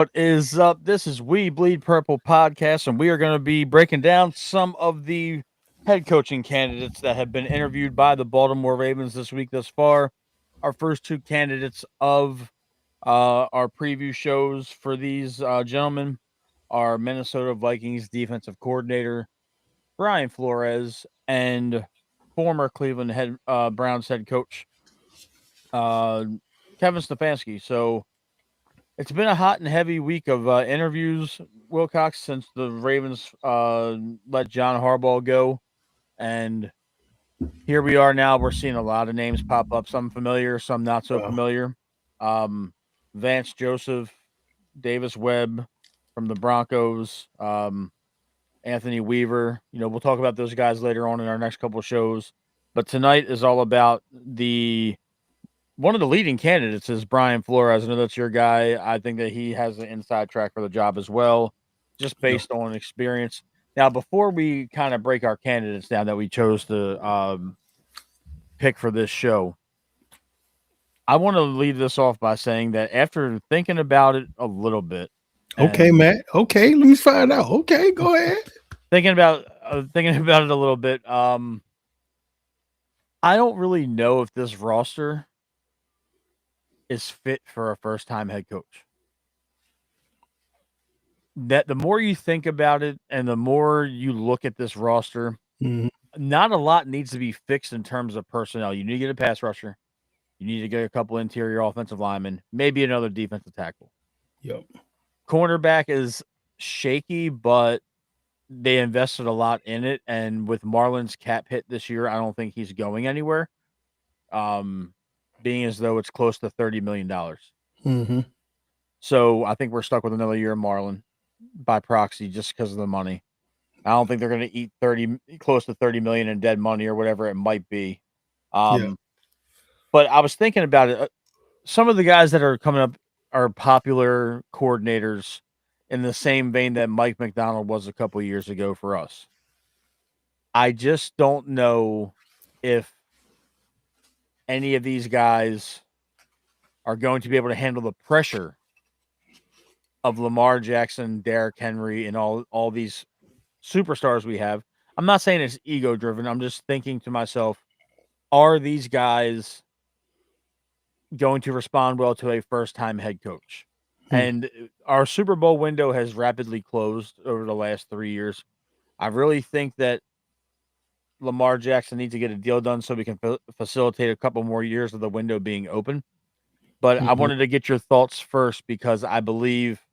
What is up? This is We Bleed Purple podcast, and we are going to be breaking down some of the head coaching candidates that have been interviewed by the Baltimore Ravens this week thus far. Our first two candidates of our preview shows for these gentlemen are Minnesota Vikings defensive coordinator Brian Flores and former Cleveland Browns head coach uh, Kevin Stefanski. So it's been a hot and heavy week of interviews, Wilcox, since the Ravens let John Harbaugh go. And here we are now. We're seeing a lot of names pop up, some familiar, some not so Wow. familiar. Vance Joseph, Davis Webb from the Broncos, Anthony Weaver. We'll talk about those guys later on in our next couple of shows. But tonight is all about the one of the leading candidates is Brian Flores. I know that's your guy. I think that he has an inside track for the job as well, just Yeah. based on experience. Now, before we kind of break our candidates down that we chose to pick for this show, I want to lead this off by saying that after thinking about it a little bit, Okay, and Matt. Okay, let me find out. Okay, go ahead. thinking about it a little bit, I don't really know if this roster is fit for a first time head coach. That the more you think about it and the more you look at this roster, Mhm. not a lot needs to be fixed in terms of personnel. You need to get a pass rusher. You need to get a couple interior offensive linemen, maybe another defensive tackle. Yep. Cornerback is shaky, but they invested a lot in it. And with Marlon's cap hit this year, I don't think he's going anywhere. Being as though it's close to $30 million. Mm-hmm. So I think we're stuck with another year of Marlon by proxy just because of the money. I don't think they're going to eat close to 30 million in dead money or whatever it might be. Yeah. But I was thinking about it. Some of the guys that are coming up are popular coordinators in the same vein that Mike McDonald was a couple years ago for us. I just don't know if any of these guys are going to be able to handle the pressure of Lamar Jackson, Derrick Henry, and all these superstars we have. I'm not saying it's ego driven. I'm just thinking to myself, are these guys going to respond well to a first time head coach? Hmm. And our Super Bowl window has rapidly closed over the last 3 years. I really think that Lamar Jackson needs to get a deal done so we can facilitate a couple more years of the window being open. But I Mm-hmm. wanted to get your thoughts first because I believe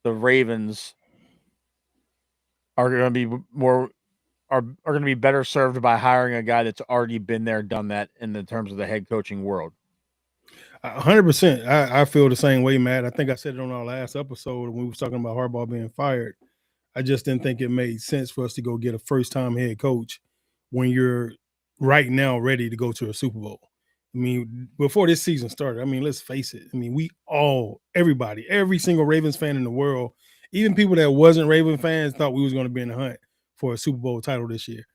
the Ravens are going to be are going to be better served by hiring a guy that's already been there, done that in the terms of the head coaching world. 100%. I feel the same way, Matt. I think I said it on our last episode when we was talking about Harbaugh being fired. I just didn't think it made sense for us to go get a first-time head coach when you're right now ready to go to a Super Bowl. I mean, before this season started, I mean, let's face it. I mean, everybody, every single Ravens fan in the world, even people that wasn't Raven fans thought we was going to be in the hunt for a Super Bowl title this year.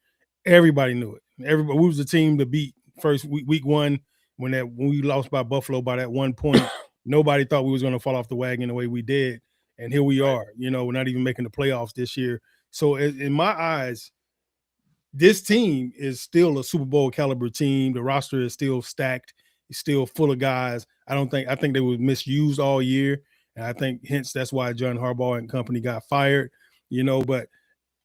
Everybody knew it. Everybody, we was the team to beat first week one when we lost by Buffalo by that 1 point. Nobody thought we was going to fall off the wagon the way we did, and here we are. We're not even making the playoffs this year. So in my eyes, this team is still a Super Bowl caliber team. The roster is still stacked. It's still full of guys. I think they were misused all year, and I think hence that's why John Harbaugh and company got fired. But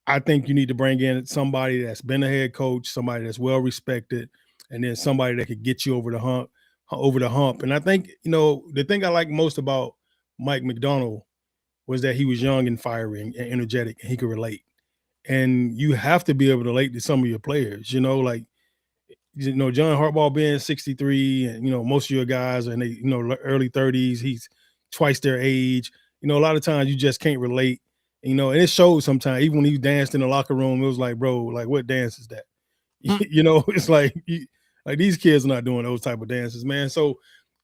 I think you need to bring in somebody that's been a head coach, somebody that's well respected, and then somebody that could get you over the hump. And I think, the thing I like most about Mike McDonald was that he was young and fiery and energetic, and he could relate. And you have to be able to relate to some of your players, like, John Harbaugh being 63, and, most of your guys are in the, early 30s. He's twice their age. A lot of times you just can't relate. And it shows sometimes. Even when he danced in the locker room, it was like, bro, like, what dance is that? It's like these kids are not doing those type of dances, man. So,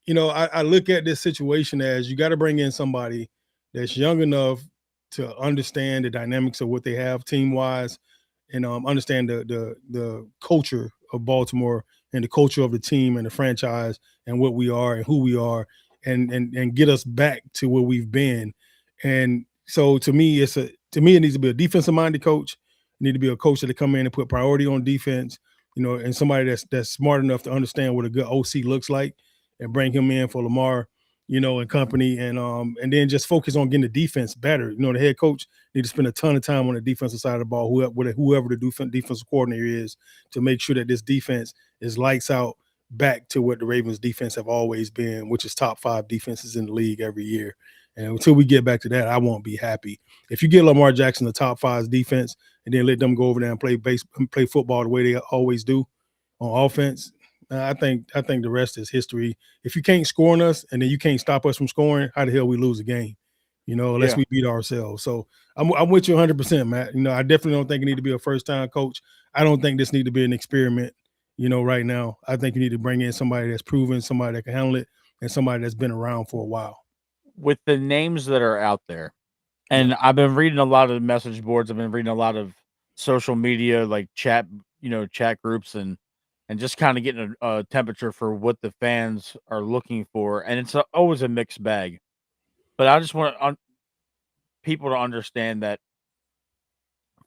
I look at this situation as you got to bring in somebody that's young enough to understand the dynamics of what they have team wise, and understand the culture of Baltimore and the culture of the team and the franchise and what we are and who we are, and get us back to where we've been. And so to me, it needs to be a defensive minded coach. It need to be a coach that come in and put priority on defense, and somebody that's smart enough to understand what a good OC looks like, and bring him in for Lamar, and company, and then just focus on getting the defense better. The head coach need to spend a ton of time on the defensive side of the ball, whoever the defensive coordinator is, to make sure that this defense is lights out, back to what the Ravens defense have always been, which is top 5 defenses in the league every year. And until we get back to that, I won't be happy. If you get Lamar Jackson the top 5 defense and then let them go over there and play football the way they always do on offense, I think the rest is history. If you can't score on us and then you can't stop us from scoring, how the hell we lose a game? Unless we beat ourselves. So I'm with you 100%, Matt. I definitely don't think it need to be a first-time coach. I don't think this need to be an experiment, right now. I think you need to bring in somebody that's proven, somebody that can handle it, and somebody that's been around for a while. With the names that are out there, and I've been reading a lot of message boards, I've been reading a lot of social media, like chat groups, and just kind of getting a temperature for what the fans are looking for, and it's always a mixed bag. But I just want people to understand that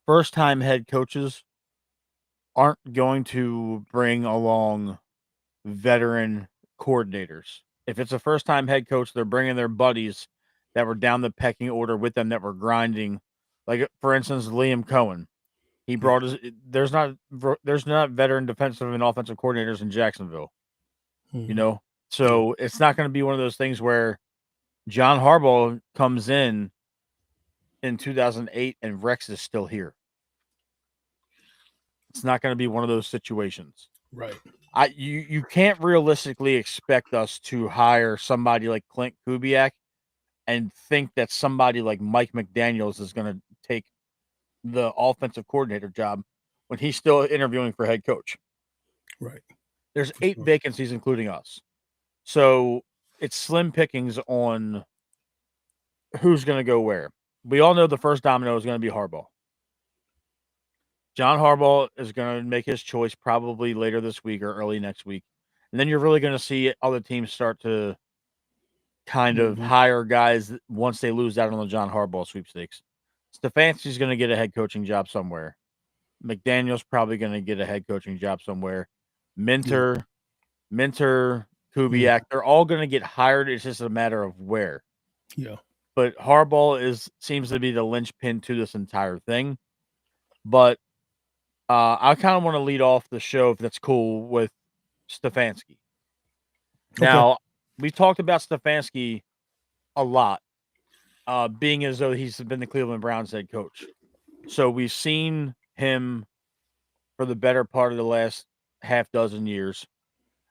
first-time head coaches aren't going to bring along veteran coordinators. If it's a first-time head coach, they're bringing their buddies that were down the pecking order with them, that were grinding. Like, for instance, Liam Cohen. He brought his there's not veteran defensive and offensive coordinators in Jacksonville, So it's not going to be one of those things where John Harbaugh comes in 2008 and Rex is still here. It's not going to be one of those situations. Right. You can't realistically expect us to hire somebody like Clint Kubiak and think that somebody like Mike McDaniels is going to take the offensive coordinator job when he's still interviewing for head coach. Right. There's 8 vacancies, including us. So it's slim pickings on who's going to go where. We all know the first domino is going to be Harbaugh. John Harbaugh is going to make his choice probably later this week or early next week. And then you're really going to see other teams start to kind of hire guys once they lose out on the John Harbaugh sweepstakes. Stefanski's going to get a head coaching job somewhere. McDaniel's probably going to get a head coaching job somewhere. Minter, Kubiak, they're all going to get hired. It's just a matter of where. Yeah. But Harbaugh seems to be the linchpin to this entire thing. But I kind of want to lead off the show, if that's cool, with Stefanski. Now, we talked about Stefanski a lot, being as though he's been the Cleveland Browns head coach. So we've seen him for the better part of the last half dozen years.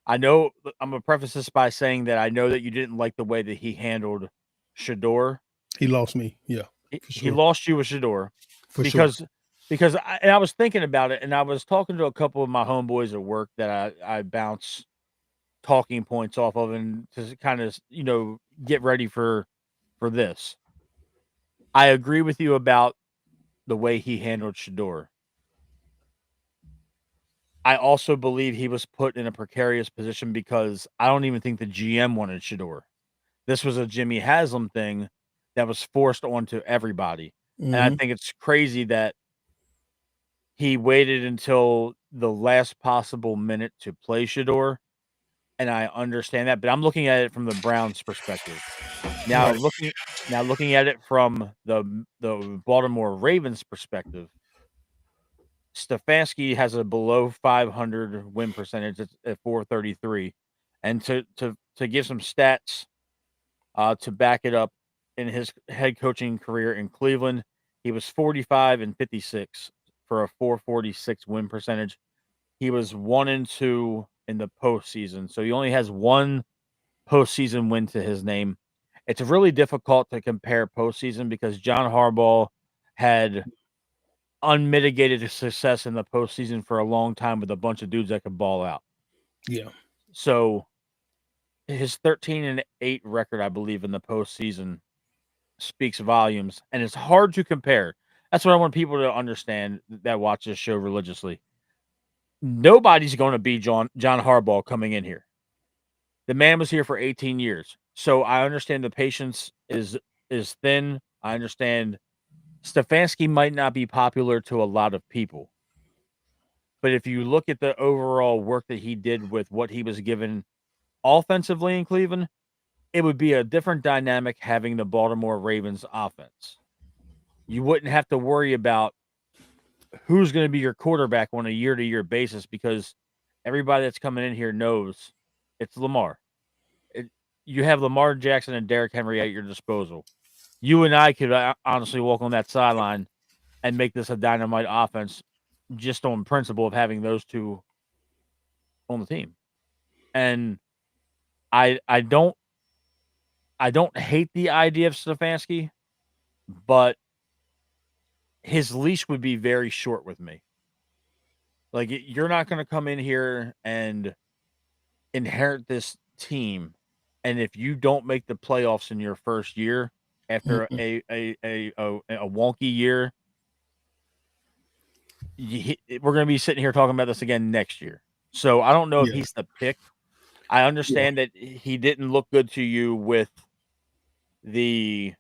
I know I'm going to preface this by saying that I know that you didn't like the way that he handled Shador. He lost me. Yeah. He lost you with Shador. Because I was thinking about it, and I was talking to a couple of my homeboys at work that I bounce talking points off of, and to kind of, get ready for this. I agree with you about the way he handled Shador. I also believe he was put in a precarious position because I don't even think the GM wanted Shador. This was a Jimmy Haslam thing that was forced onto everybody. And I think it's crazy that he waited until the last possible minute to play Shador. And I understand that, but I'm looking at it from the Browns' perspective. Now, looking at it from the Baltimore Ravens' perspective, Stefanski has a below 500 win percentage at 433, and to give some stats to back it up, in his head coaching career in Cleveland, he was 45-56 for a 446 win percentage. He was 1-2 in the postseason, so he only has one postseason win to his name. It's really difficult to compare postseason because John Harbaugh had unmitigated success in the postseason for a long time with a bunch of dudes that could ball out. Yeah. So his 13-8 record, I believe, in the postseason speaks volumes, and it's hard to compare. That's what I want people to understand that watch this show religiously. Nobody's going to be John Harbaugh coming in here. The man was here for 18 years. So I understand the patience is thin I understand Stefanski might not be popular to a lot of people. But if you look at the overall work that he did with what he was given offensively in Cleveland, it would be a different dynamic having the Baltimore Ravens offense. You wouldn't have to worry about who's going to be your quarterback on a year-to-year basis because everybody that's coming in here knows it's Lamar. You have Lamar Jackson and Derrick Henry at your disposal. You and I could honestly walk on that sideline and make this a dynamite offense just on principle of having those two on the team. And I don't hate the idea of Stefanski, but his leash would be very short with me. Like you're not going to come in here and inherit this team, and if you don't make the playoffs in your first year after a wonky year, we're going to be sitting here talking about this again next year. So I don't know if he's the pick. I understand that he didn't look good to you with the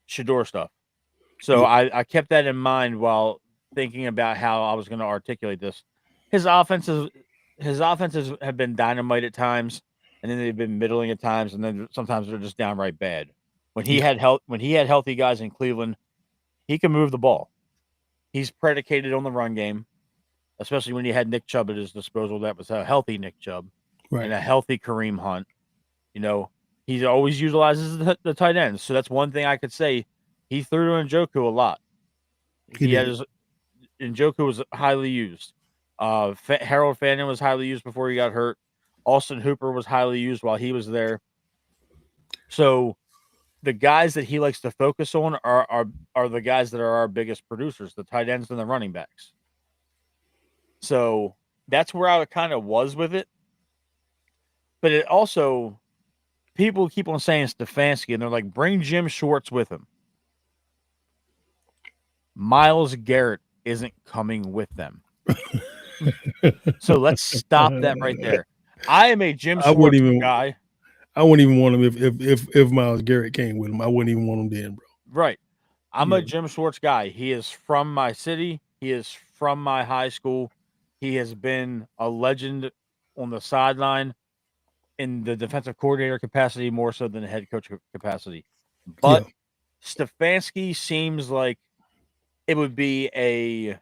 Shador stuff. So I kept that in mind while thinking about how I was going to articulate this. His offenses have been dynamite at times, and then they've been middling at times, and then sometimes they're just downright bad. When he had healthy guys in Cleveland, he can move the ball. He's predicated on the run game, especially when he had Nick Chubb at his disposal. That was a healthy Nick Chubb and a healthy Kareem Hunt. You know, he always utilizes the tight ends. So that's one thing I could say. He threw to Njoku a lot. Njoku was highly used. Harold Fannin was highly used before he got hurt. Austin Hooper was highly used while he was there. So the guys that he likes to focus on are the guys that are our biggest producers, the tight ends and the running backs. So that's where I kind of was with it. But it also, people keep on saying Stefanski, and they're like, bring Jim Schwartz with him. Myles Garrett isn't coming with them. So let's stop that right there. I am a Jim Schwartz guy. I wouldn't even want him if Myles Garrett came with him. I wouldn't even want him then, bro. Right. I'm a Jim Schwartz guy. He is from my city. He is from my high school. He has been a legend on the sideline in the defensive coordinator capacity more so than the head coach capacity. But Stefanski seems like it would be a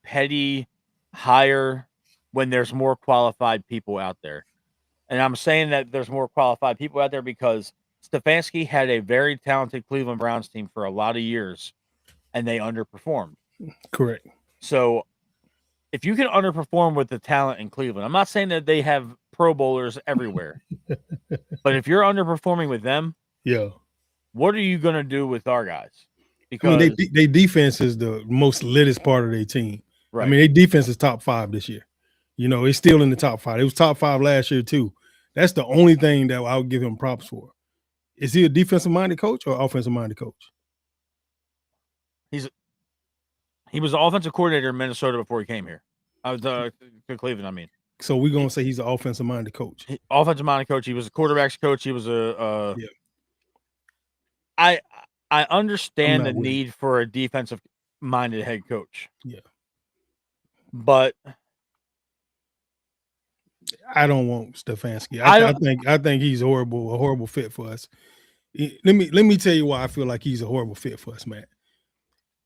petty hire when there's more qualified people out there. And I'm saying that there's more qualified people out there because Stefanski had a very talented Cleveland Browns team for a lot of years, and they underperformed. Correct. So if you can underperform with the talent in Cleveland, I'm not saying that they have Pro Bowlers everywhere, but if you're underperforming with them, what are you going to do with our guys? Because I mean, they defense is the most litest part of their team. Right. I mean, their defense is top 5 this year. You know, it's still in the top 5. It was top 5 last year too. That's the only thing that I would give him props for. Is he a defensive-minded coach or offensive-minded coach? He was the offensive coordinator in Minnesota before he came here. I was to Cleveland, I mean. So we're going to say he's an offensive-minded coach. Offensive-minded coach. He was a quarterback's coach. He was I understand the need for a defensive-minded head coach. Yeah. But I don't want Stefanski. I think he's a horrible fit for us. Let me tell you why I feel like he's a horrible fit for us, Matt.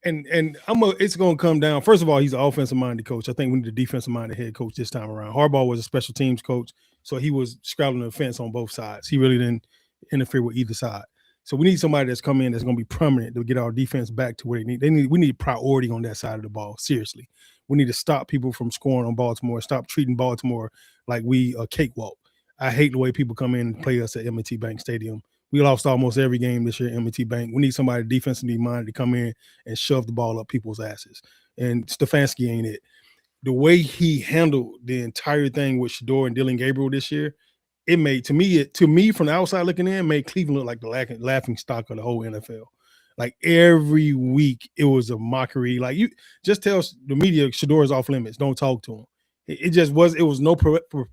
And it's going to come down. First of all, he's an offensive-minded coach. I think we need a defensive-minded head coach this time around. Harbaugh was a special teams coach, so he was straddling the fence on both sides. He really didn't interfere with either side. So we need somebody that's come in that's going to be permanent to get our defense back to where they need. We need priority on that side of the ball. Seriously, we need to stop people from scoring on Baltimore. Stop treating Baltimore like we a cakewalk. I hate the way people come in and play us at M&T Bank Stadium. We lost almost every game this year at M&T Bank. We need somebody defensively minded to come in and shove the ball up people's asses. And Stefanski ain't it. The way he handled the entire thing with Shador and Dylan Gabriel this year, it made to me from the outside looking in, made Cleveland look like the laughing stock of the whole NFL. Like every week, it was a mockery. Like you just tell the media Shador is off limits. Don't talk to him. It just was. It was no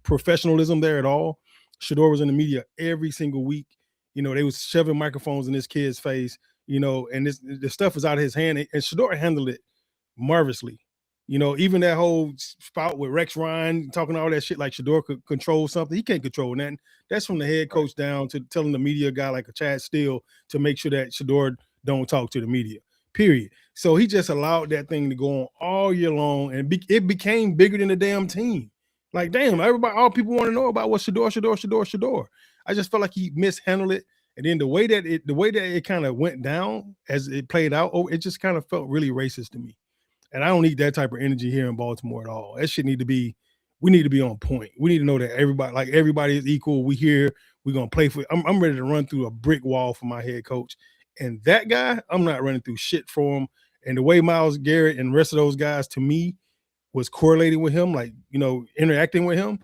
professionalism there at all. Shador was in the media every single week. They was shoving microphones in this kid's face. And the stuff was out of his hand, and Shador handled it marvelously. Even that whole spout with Rex Ryan talking all that shit like Shador could control something. He can't control nothing. That's from the head coach down to telling the media guy like a Chad Steele to make sure that Shador don't talk to the media. Period. So he just allowed that thing to go on all year long, and it became bigger than the damn team. Like, damn, all people want to know about was Shador. I just felt like he mishandled it. And then the way that it kind of went down as it played out, it just kind of felt really racist to me. And I don't need that type of energy here in Baltimore at all. That shit we need to be on point. We need to know that everybody is equal. We're gonna play for. I'm ready to run through a brick wall for my head coach. And that guy, I'm not running through shit for him. And the way Myles Garrett and the rest of those guys, to me, was correlating with him, like, interacting with him.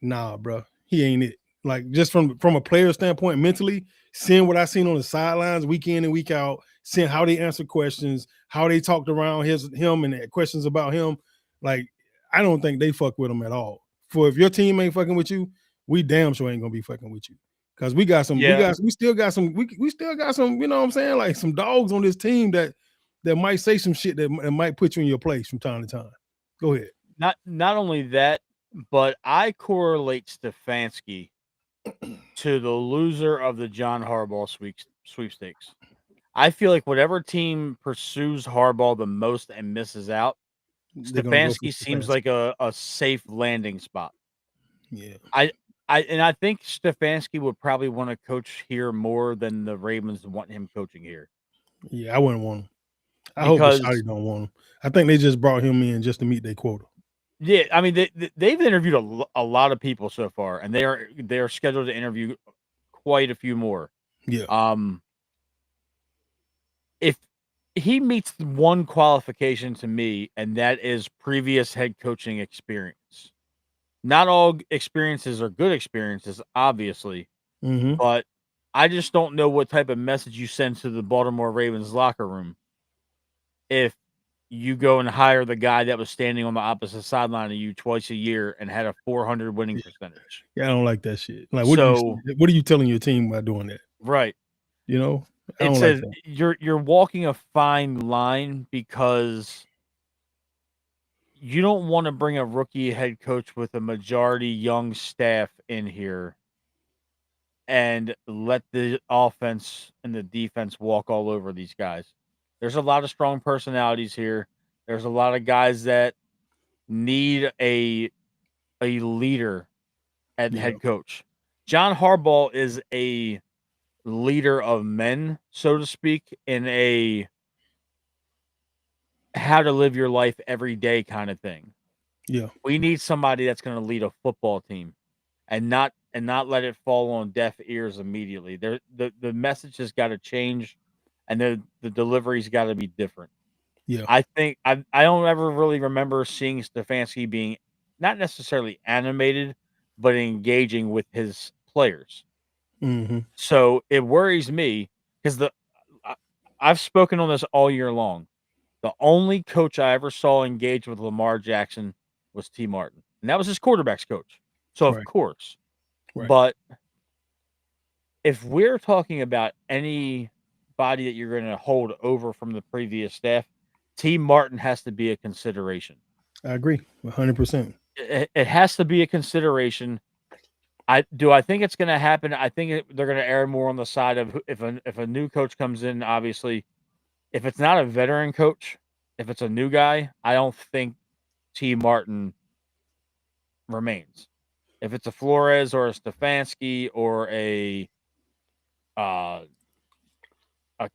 Nah, bro, he ain't it. Like, just from a player standpoint, mentally, seeing what I seen on the sidelines week in and week out, seeing how they answer questions, how they talked around him and the questions about him, like, I don't think they fuck with him at all. For if your team ain't fucking with you, we damn sure ain't gonna be fucking with you. Cause we still got some, you know what I'm saying? Like, some dogs on this team that might say some shit that might put you in your place from time to time. Go ahead. Not only that, but I correlate Stefanski to the loser of the John Harbaugh sweepstakes. I feel like whatever team pursues Harbaugh the most and misses out, Stefanski seems like a safe landing spot. Yeah. I think Stefanski would probably want to coach here more than the Ravens want him coaching here. Yeah, I wouldn't want him. I hope Bisciotti don't want him. I think they just brought him in just to meet their quota. Yeah, I mean they've interviewed a lot of people so far, and they are scheduled to interview quite a few more. Yeah. If he meets one qualification to me, and that is previous head coaching experience. Not all experiences are good experiences, obviously, but I just don't know what type of message you send to the Baltimore Ravens locker room if you go and hire the guy that was standing on the opposite sideline of you twice a year and had a 400 winning percentage. Yeah, I don't like that shit. Like, what are you telling your team by doing that? Right. I don't like that. You're walking a fine line because you don't want to bring a rookie head coach with a majority young staff in here and let the offense and the defense walk all over these guys. There's a lot of strong personalities here. There's a lot of guys that need a leader at head coach. John Harbaugh is a leader of men, so to speak, in a how to live your life every day kind of thing. Yeah. We need somebody that's going to lead a football team and not let it fall on deaf ears immediately. The message has got to change, and the delivery's got to be different. Yeah. I think I don't ever really remember seeing Stefanski being not necessarily animated, but engaging with his players. So it worries me because I've spoken on this all year long. The only coach I ever saw engage with Lamar Jackson was T. Martin, and that was his quarterback's coach. So of course, but if we're talking about anybody that you're going to hold over from the previous staff, T. Martin has to be a consideration. I agree 100%. It has to be a consideration. I think it's going to happen. I think they're going to err more on the side of if a new coach comes in. Obviously, if it's not a veteran coach, if it's a new guy, I don't think T. Martin remains. If it's a Flores or a Stefanski or a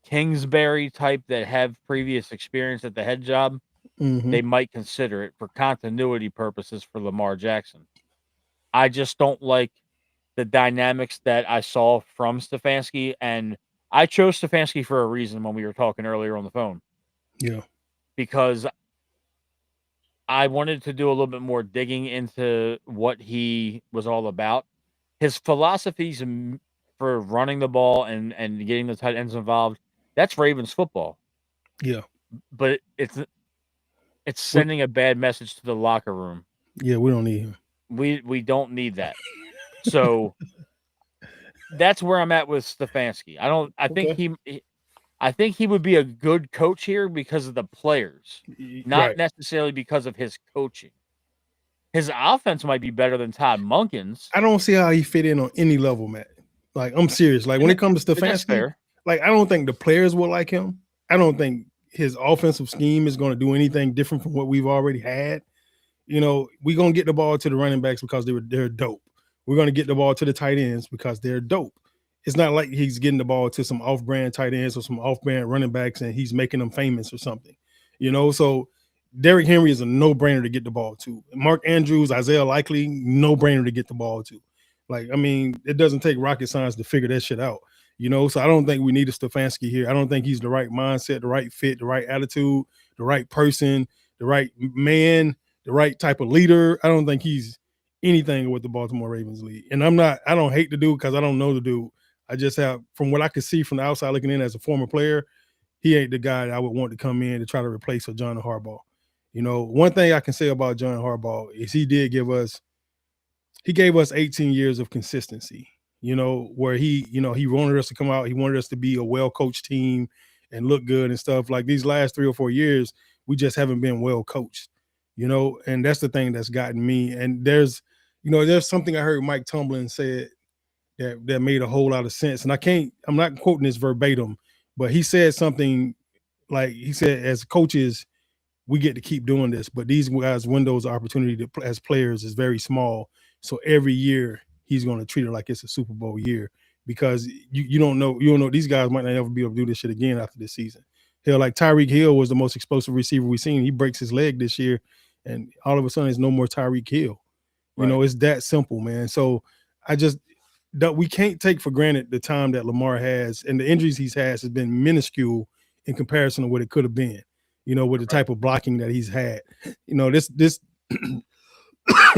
Kingsbury type that have previous experience at the head job, they might consider it for continuity purposes for Lamar Jackson. I just don't like the dynamics that I saw from Stefanski, and I chose Stefanski for a reason when we were talking earlier on the phone. Yeah. Because I wanted to do a little bit more digging into what he was all about. His philosophies for running the ball and getting the tight ends involved, that's Ravens football. Yeah. But it's sending a bad message to the locker room. Yeah, we don't need him. We don't need that. So that's where I'm at with Stefanski. Okay. I think he would be a good coach here because of the players, not Right. necessarily because of his coaching. His offense might be better than Todd Monken's, I don't see how he fit in on any level, Matt. Like, I'm serious. Like, when it comes to and that's Stefanski, fair. like, I don't think the players will like him. I don't think his offensive scheme is going to do anything different from what we've already had. We're gonna get the ball to the running backs because they're dope. We're gonna get the ball to the tight ends because they're dope. It's not like he's getting the ball to some off-brand tight ends or some off-brand running backs and he's making them famous or something. So Derrick Henry is a no-brainer to get the ball to. Mark Andrews, Isaiah Likely, no-brainer to get the ball to. Like, I mean, it doesn't take rocket science to figure that shit out. So I don't think we need a Stefanski here. I don't think he's the right mindset, the right fit, the right attitude, the right person, the right man, the right type of leader. I don't think he's anything with the Baltimore Ravens league. And I don't hate the dude because I don't know the dude. I just have, from what I could see from the outside looking in as a former player, he ain't the guy that I would want to come in to try to replace a John Harbaugh. One thing I can say about John Harbaugh is he gave us 18 years of consistency, where he wanted us to come out. He wanted us to be a well-coached team and look good and stuff. Like, these last 3 or 4 years, we just haven't been well coached, and that's the thing that's gotten me. And there's something I heard Mike Tomlin said that made a whole lot of sense. And I'm not quoting this verbatim, but he said something like, he said, as coaches, we get to keep doing this, but these guys' windows of opportunity as players is very small. So every year he's going to treat it like it's a Super Bowl year, because you don't know these guys might not ever be able to do this shit again after this season. Hell, like Tyreek Hill was the most explosive receiver we've seen. He breaks his leg this year, and all of a sudden, there's no more Tyreek Hill. Right. It's that simple, man. So we can't take for granted the time that Lamar has, and the injuries he's has been minuscule in comparison to what it could have been. With the type of blocking that he's had. This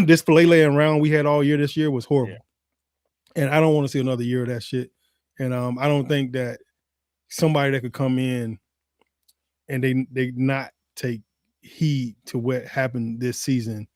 this filet around we had all year this year was horrible. Yeah. And I don't want to see another year of that shit. And I don't think that somebody that could come in and they not take heed to what happened this season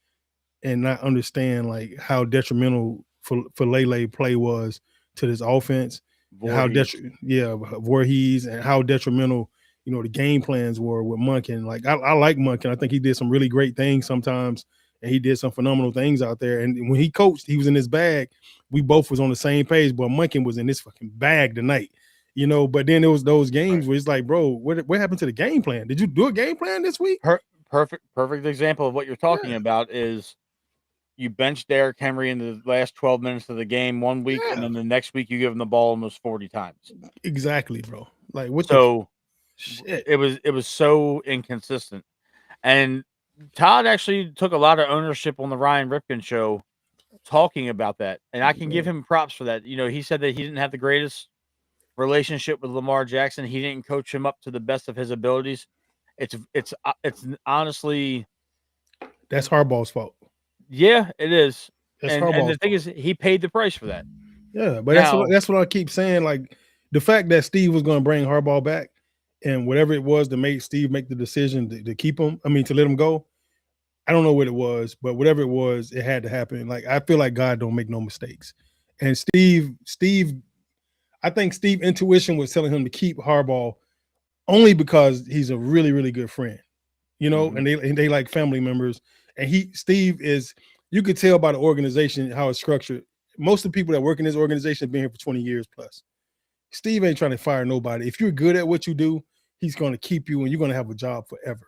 and not understand like how detrimental for Lele play was to this offense, Voorhees, and how detrimental the game plans were with Monken. Like, I like Monken. I think he did some really great things sometimes, and he did some phenomenal things out there. And when he coached, he was in his bag. We both was on the same page, but Monken was in this fucking bag tonight. But then there was those games where it's like, bro, what happened to the game plan? Did you do a game plan this week? Perfect example of what you're talking about is you bench Derrick Henry in the last 12 minutes of the game one week, and then the next week you give him the ball almost 40 times. Exactly, bro. Like, what shit. It was so inconsistent. And Todd actually took a lot of ownership on the Ryan Ripken show talking about that. And I can give him props for that. He said that he didn't have the greatest relationship with Lamar Jackson. He didn't coach him up to the best of his abilities. It's honestly, that's Harbaugh's fault. Yeah, it is. And the thing is, he paid the price for that. Yeah, but that's what I keep saying. Like, the fact that Steve was going to bring Harbaugh back, and whatever it was to make Steve make the decision to keep him, to let him go, I don't know what it was, but whatever it was, it had to happen. Like, I feel like God don't make no mistakes. And Steve, I think Steve's intuition was telling him to keep Harbaugh only because he's a really, really good friend, and they like family members. And Steve is, you could tell by the organization how it's structured. Most of the people that work in this organization have been here for 20 years plus. Steve ain't trying to fire nobody. If you're good at what you do, he's going to keep you and you're going to have a job forever.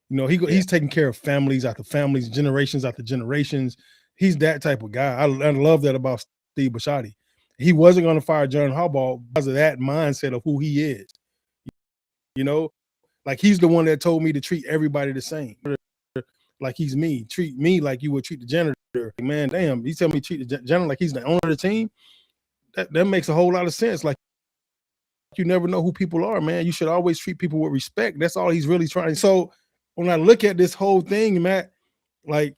He's taking care of families after families, generations after generations. He's that type of guy. I love that about Steve Bisciotti. He wasn't going to fire John Harbaugh because of that mindset of who he is. Like, he's the one that told me to treat everybody the same. Like he's me. Treat me like you would treat the janitor. Man, damn, he's telling me to treat the janitor like he's the owner of the team. That makes a whole lot of sense. Like, you never know who people are, man. You should always treat people with respect. That's all he's really trying. So when I look at this whole thing, Matt, like,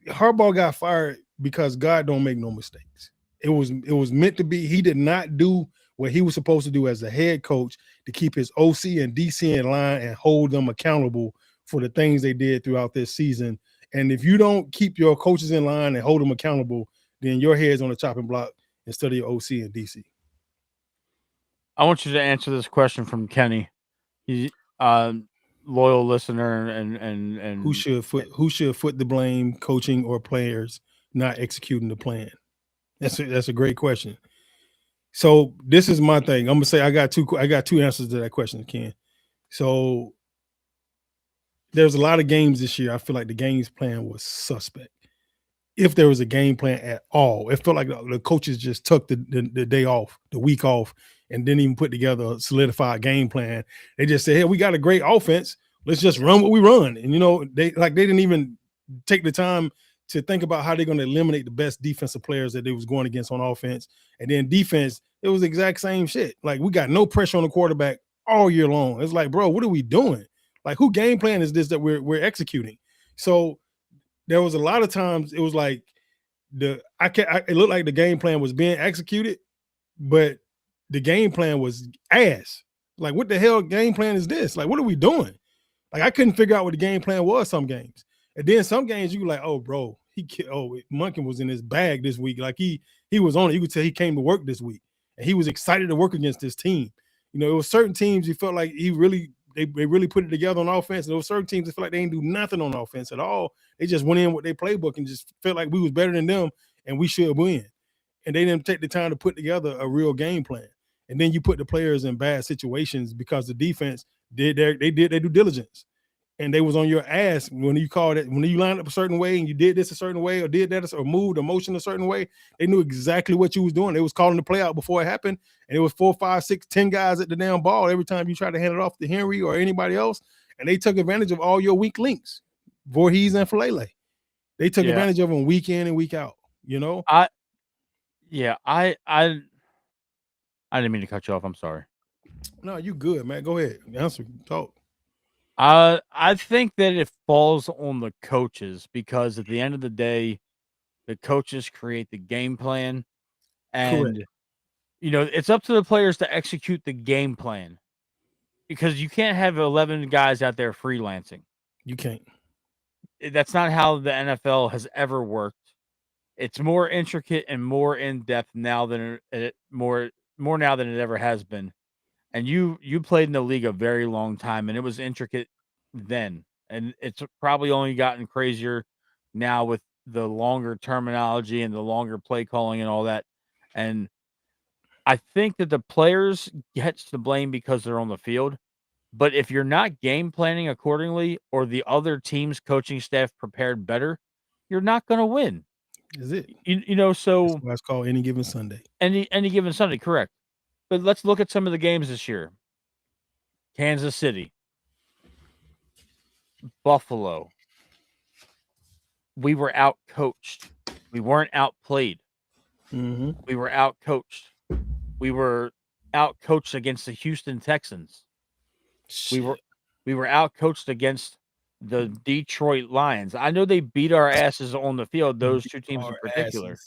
Harbaugh got fired because God don't make no mistakes. It was meant to be. He did not do what he was supposed to do as a head coach to keep his OC and DC in line and hold them accountable for the things they did throughout this season. And if you don't keep your coaches in line and hold them accountable, then your head's on the chopping block instead of your OC and DC. I want you to answer this question from Kenny. He's loyal listener Who and should foot the blame, coaching or players not executing the plan? That's a great question. So this is my thing. I'm gonna say I got two answers to that question, Ken. So there's a lot of games this year. I feel like the games plan was suspect. If there was a game plan at all, it felt like the coaches just took the day off, the week off, and didn't even put together a solidified game plan. They just said, "Hey, we got a great offense. Let's just run what we run." And they didn't even take the time to think about how they're going to eliminate the best defensive players that they was going against on offense. And then defense, it was the exact same shit. Like, we got no pressure on the quarterback all year long. It's like, bro, what are we doing? Like, who game plan is this that we're executing? So there was a lot of times it was like it looked like the game plan was being executed, but the game plan was ass. Like, what the hell game plan is this? Like, what are we doing? Like, I couldn't figure out what the game plan was some games. And then some games you were like, oh, bro, Monken was in his bag this week. Like, he was on it. You could tell he came to work this week. And he was excited to work against this team. It was certain teams he felt like they really put it together on offense. And there were certain teams that felt like they didn't do nothing on offense at all. They just went in with their playbook and just felt like we was better than them and we should win. And they didn't take the time to put together a real game plan. And then you put the players in bad situations because the defense did their due diligence. And they was on your ass when you called it, when you lined up a certain way and you did this a certain way or did that or moved or motion a certain way. They knew exactly what you was doing. They was calling the play out before it happened. And it was 4, 5, 6, 10 guys at the damn ball every time you try to hand it off to Henry or anybody else. And they took advantage of all your weak links, Voorhees and Falele. They took advantage of them week in and week out. I didn't mean to cut you off. I'm sorry. No, you good, man. Go ahead. Answer. Talk. I think that it falls on the coaches because at the end of the day, the coaches create the game plan, and Correct. it's up to the players to execute the game plan because you can't have 11 guys out there freelancing. You can't. That's not how the NFL has ever worked. It's more intricate and more in depth now than more now than it ever has been. And you played in the league a very long time, and it was intricate then, and it's probably only gotten crazier now with the longer terminology and the longer play calling and all that. And I think that the players gets to blame because they're on the field. But if you're not game planning accordingly or the other team's coaching staff prepared better, you're not going to win. Is it? So that's why it's called any given Sunday. Any given Sunday, correct. But let's look at some of the games this year. Kansas City, Buffalo. We were out-coached. We weren't outplayed. Mm-hmm. We were out-coached. We were out-coached against the Houston Texans. Shit. We were out-coached against the Detroit Lions. I know they beat our asses on the field, those two teams in particular.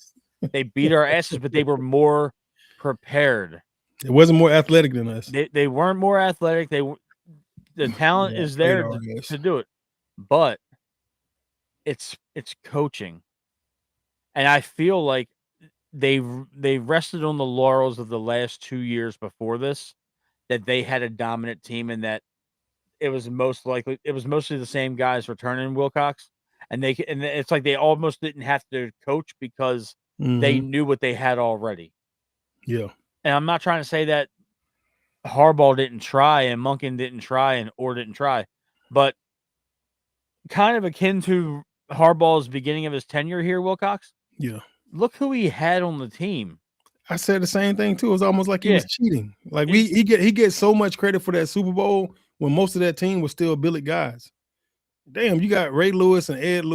They beat our asses, but they were more prepared. It wasn't more athletic than us. They weren't more athletic. The talent is there to do it, but it's coaching, and I feel like they rested on the laurels of the last 2 years before this, that they had a dominant team and that it was mostly the same guys returning Wilcox, and it's like they almost didn't have to coach because they knew what they had already. Yeah. And I'm not trying to say that Harbaugh didn't try and Monken didn't try and Orr didn't try, but kind of akin to Harbaugh's beginning of his tenure here, Wilcox. Yeah. Look who he had on the team. I said the same thing too. It was almost like he was cheating. Like he gets so much credit for that Super Bowl when most of that team was still billet guys. Damn, you got Ray Lewis and Ed.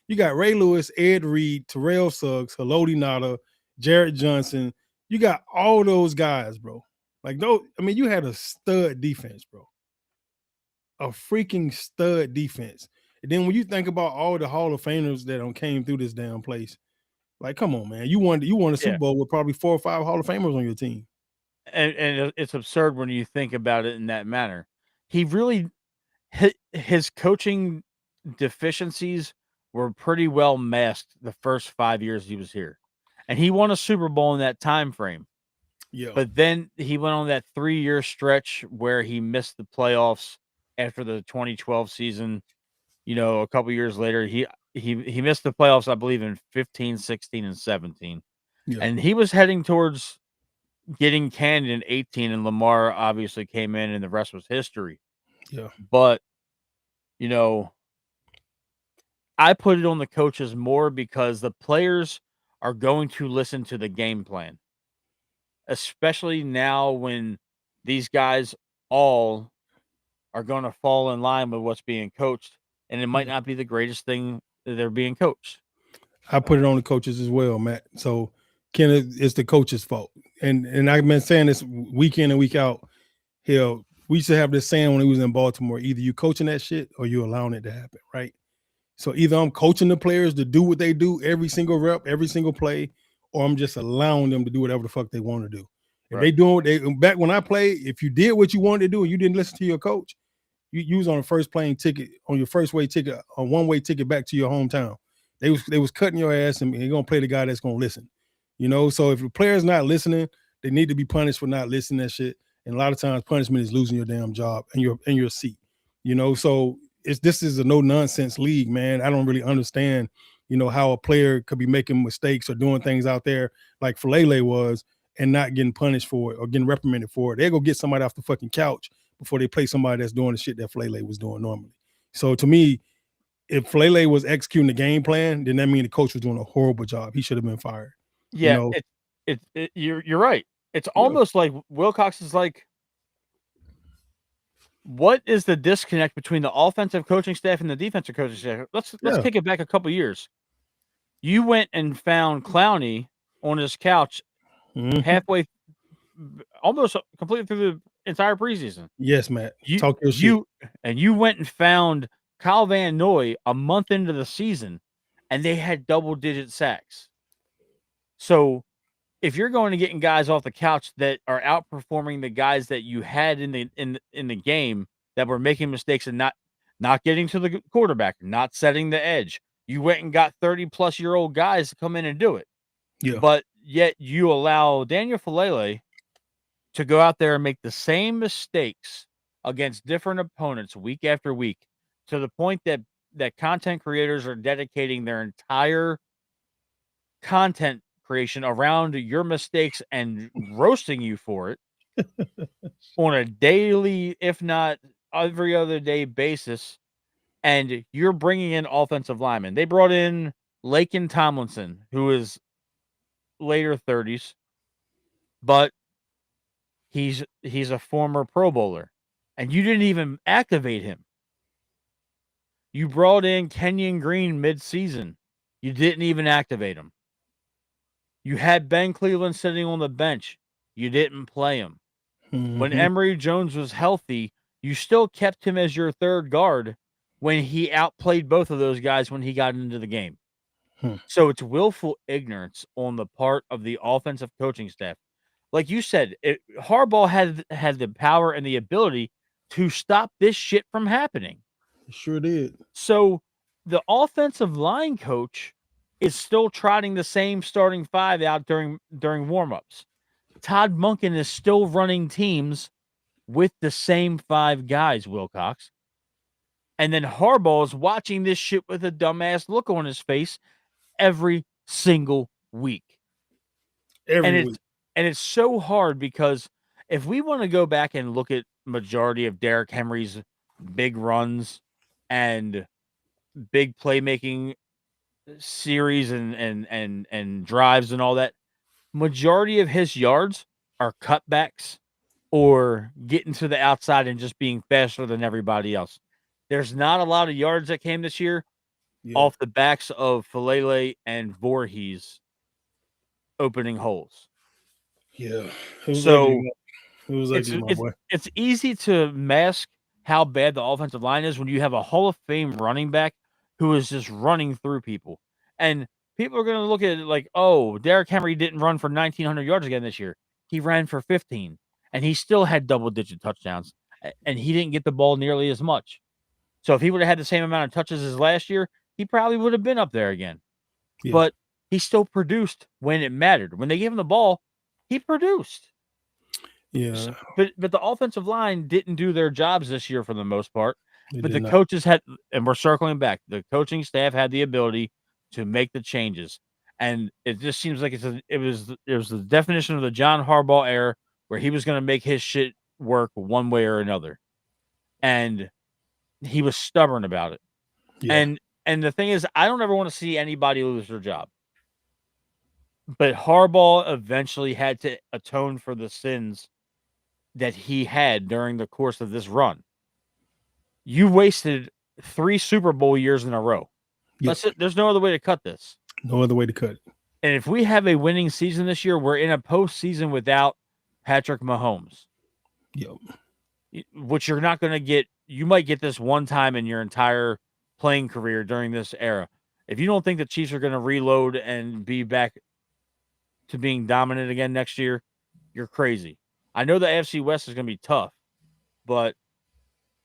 You got Ray Lewis, Ed Reed, Terrell Suggs, Haloti Ngata, Jarrett Johnson. You got all those guys, bro. Like, you had a stud defense, bro. A freaking stud defense. And then when you think about all the Hall of Famers that came through this damn place, like, come on, man. You won a Super Bowl with probably 4 or 5 Hall of Famers on your team. And it's absurd when you think about it in that manner. He really, his coaching deficiencies were pretty well masked the first 5 years he was here. And he won a Super Bowl in that time frame. Yeah. But then he went on that 3-year stretch where he missed the playoffs after the 2012 season. A couple years later, he missed the playoffs, I believe, in 15, 16, and 17. Yeah. And he was heading towards getting canned in 18, and Lamar obviously came in, and the rest was history. Yeah. But, you know, I put it on the coaches more because the players are going to listen to the game plan, especially now when these guys all are going to fall in line with what's being coached, and it might Yeah. not be the greatest thing that they're being coached. I put it on the coaches as well, Matt. So Ken, it's the coach's fault. And I've been saying this week in and week out. Hell, we used to have this saying when he was in Baltimore: either you coaching that shit or you allowing it to happen, right? So either I'm coaching the players to do what they do every single rep, every single play, or I'm just allowing them to do whatever the fuck they want to do. If they doing what they back when I played, if you did what you wanted to do and you didn't listen to your coach, you was on a first plane ticket, on your first way ticket, a one-way ticket back to your hometown. They was cutting your ass, and they're gonna play the guy that's gonna listen. So if the player's not listening, they need to be punished for not listening to that shit. And a lot of times punishment is losing your damn job and your seat. So this is a no nonsense league, man. I don't really understand, how a player could be making mistakes or doing things out there like Falele was and not getting punished for it or getting reprimanded for it. They go get somebody off the fucking couch before they play somebody that's doing the shit that Falele was doing normally. So to me, if Falele was executing the game plan, then that means the coach was doing a horrible job. He should have been fired. Yeah, you're right. It's almost like Wilcox is like, what is the disconnect between the offensive coaching staff and the defensive coaching staff? Let's kick it back a couple years. You went and found Clowney on his couch halfway, almost completely through the entire preseason. Yes, Matt. Talk your shit. You went and found Kyle Van Noy a month into the season, and they had double-digit sacks. So if you're going to getting guys off the couch that are outperforming the guys that you had in the game that were making mistakes and not getting to the quarterback, not setting the edge, you went and got 30-plus-year-old guys to come in and do it. Yeah. But yet you allow Daniel Falele to go out there and make the same mistakes against different opponents week after week, to the point that content creators are dedicating their entire content creation around your mistakes and roasting you for it on a daily, if not every other day basis. And you're bringing in offensive linemen. They brought in Laken Tomlinson, who is later 30s, but he's a former Pro Bowler, and you didn't even activate him. You brought in Kenyon Green mid-season. You didn't even activate him. You had Ben Cleveland sitting on the bench. You didn't play him. When Emory Jones was healthy, you still kept him as your third guard when he outplayed both of those guys when he got into the game. So it's willful ignorance on the part of the offensive coaching staff. Like you said, Harbaugh had the power and the ability to stop this shit from happening. Sure did. So the offensive line coach is still trotting the same starting five out during warmups. Todd Monken is still running teams with the same five guys, Wilcox. And then Harbaugh is watching this shit with a dumbass look on his face every single week. And it's so hard because if we want to go back and look at majority of Derrick Henry's big runs and big playmaking series and drives and all that, majority of his yards are cutbacks or getting to the outside and just being faster than everybody else. There's not a lot of yards that came this year off the backs of Falele and Voorhees opening holes. Yeah. It's easy to mask how bad the offensive line is when you have a Hall of Fame running back who is just running through people. And people are going to look at it like, oh, Derrick Henry didn't run for 1,900 yards again this year. He ran for 15, and he still had double-digit touchdowns, and he didn't get the ball nearly as much. So if he would have had the same amount of touches as last year, he probably would have been up there again. Yeah. But he still produced when it mattered. When they gave him the ball, he produced. Yeah. But the offensive line didn't do their jobs this year for the most part. It But did the not. coaches had, and we're circling back, the coaching staff had the ability to make the changes. And it just seems like it was the definition of the John Harbaugh era where he was going to make his shit work one way or another. And he was stubborn about it. Yeah. And the thing is, I don't ever want to see anybody lose their job. But Harbaugh eventually had to atone for the sins that he had during the course of this run. You wasted 3 Super Bowl years in a row. Yep. There's no other way to cut this. No other way to cut it. And if we have a winning season this year, we're in a postseason without Patrick Mahomes. Yep. Which you're not going to get. You might get this one time in your entire playing career during this era. If you don't think the Chiefs are going to reload and be back to being dominant again next year, you're crazy. I know the AFC West is going to be tough, but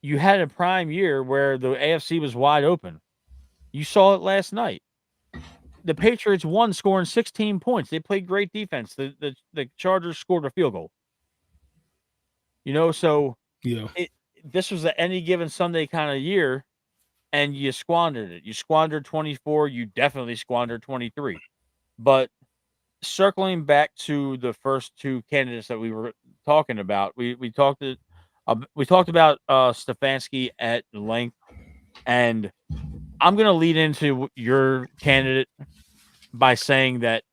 you had a prime year where the AFC was wide open. You saw it last night. The Patriots won scoring 16 points. They played great defense. The Chargers scored a field goal. So Yeah. This was an any given Sunday kind of year, and you squandered it. You squandered 24. You definitely squandered 23. But circling back to the first 2 candidates that we were talking about, we talked about Stefanski at length, and I'm going to lead into your candidate by saying that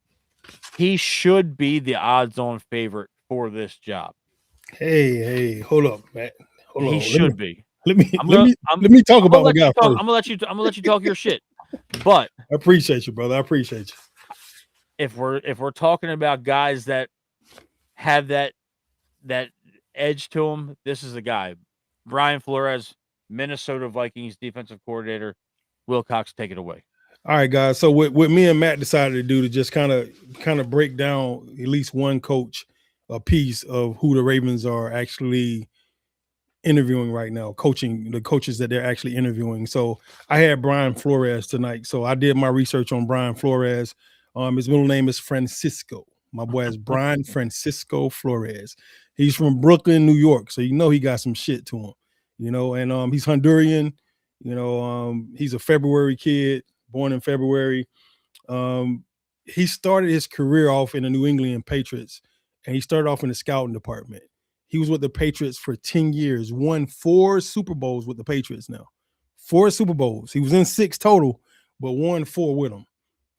he should be the odds-on favorite for this job. Hey, hold up, Matt. Hold on. He should be. Let me talk about my guy first. I'm gonna let you talk your shit. But I appreciate you, brother. I appreciate you. If we're talking about guys that have that edge to them, this is a guy. Brian Flores, Minnesota Vikings defensive coordinator. Wilcox, take it away. All right, guys. So what me and Matt decided to do to just kind of break down at least one coach a piece of who the Ravens are actually interviewing right now, the coaches that they're actually interviewing. So I had Brian Flores tonight. So I did my research on Brian Flores. His middle name is Francisco. My boy is Brian Francisco Flores. He's from Brooklyn, New York. So he got some shit to him, and he's Honduran. He's a February kid, born in February. He started his career off in the New England Patriots, and he started off in the scouting department. He was with the Patriots for 10 years, won 4 Super Bowls with the Patriots now. 4 Super Bowls. He was in 6 total, but won 4 with them.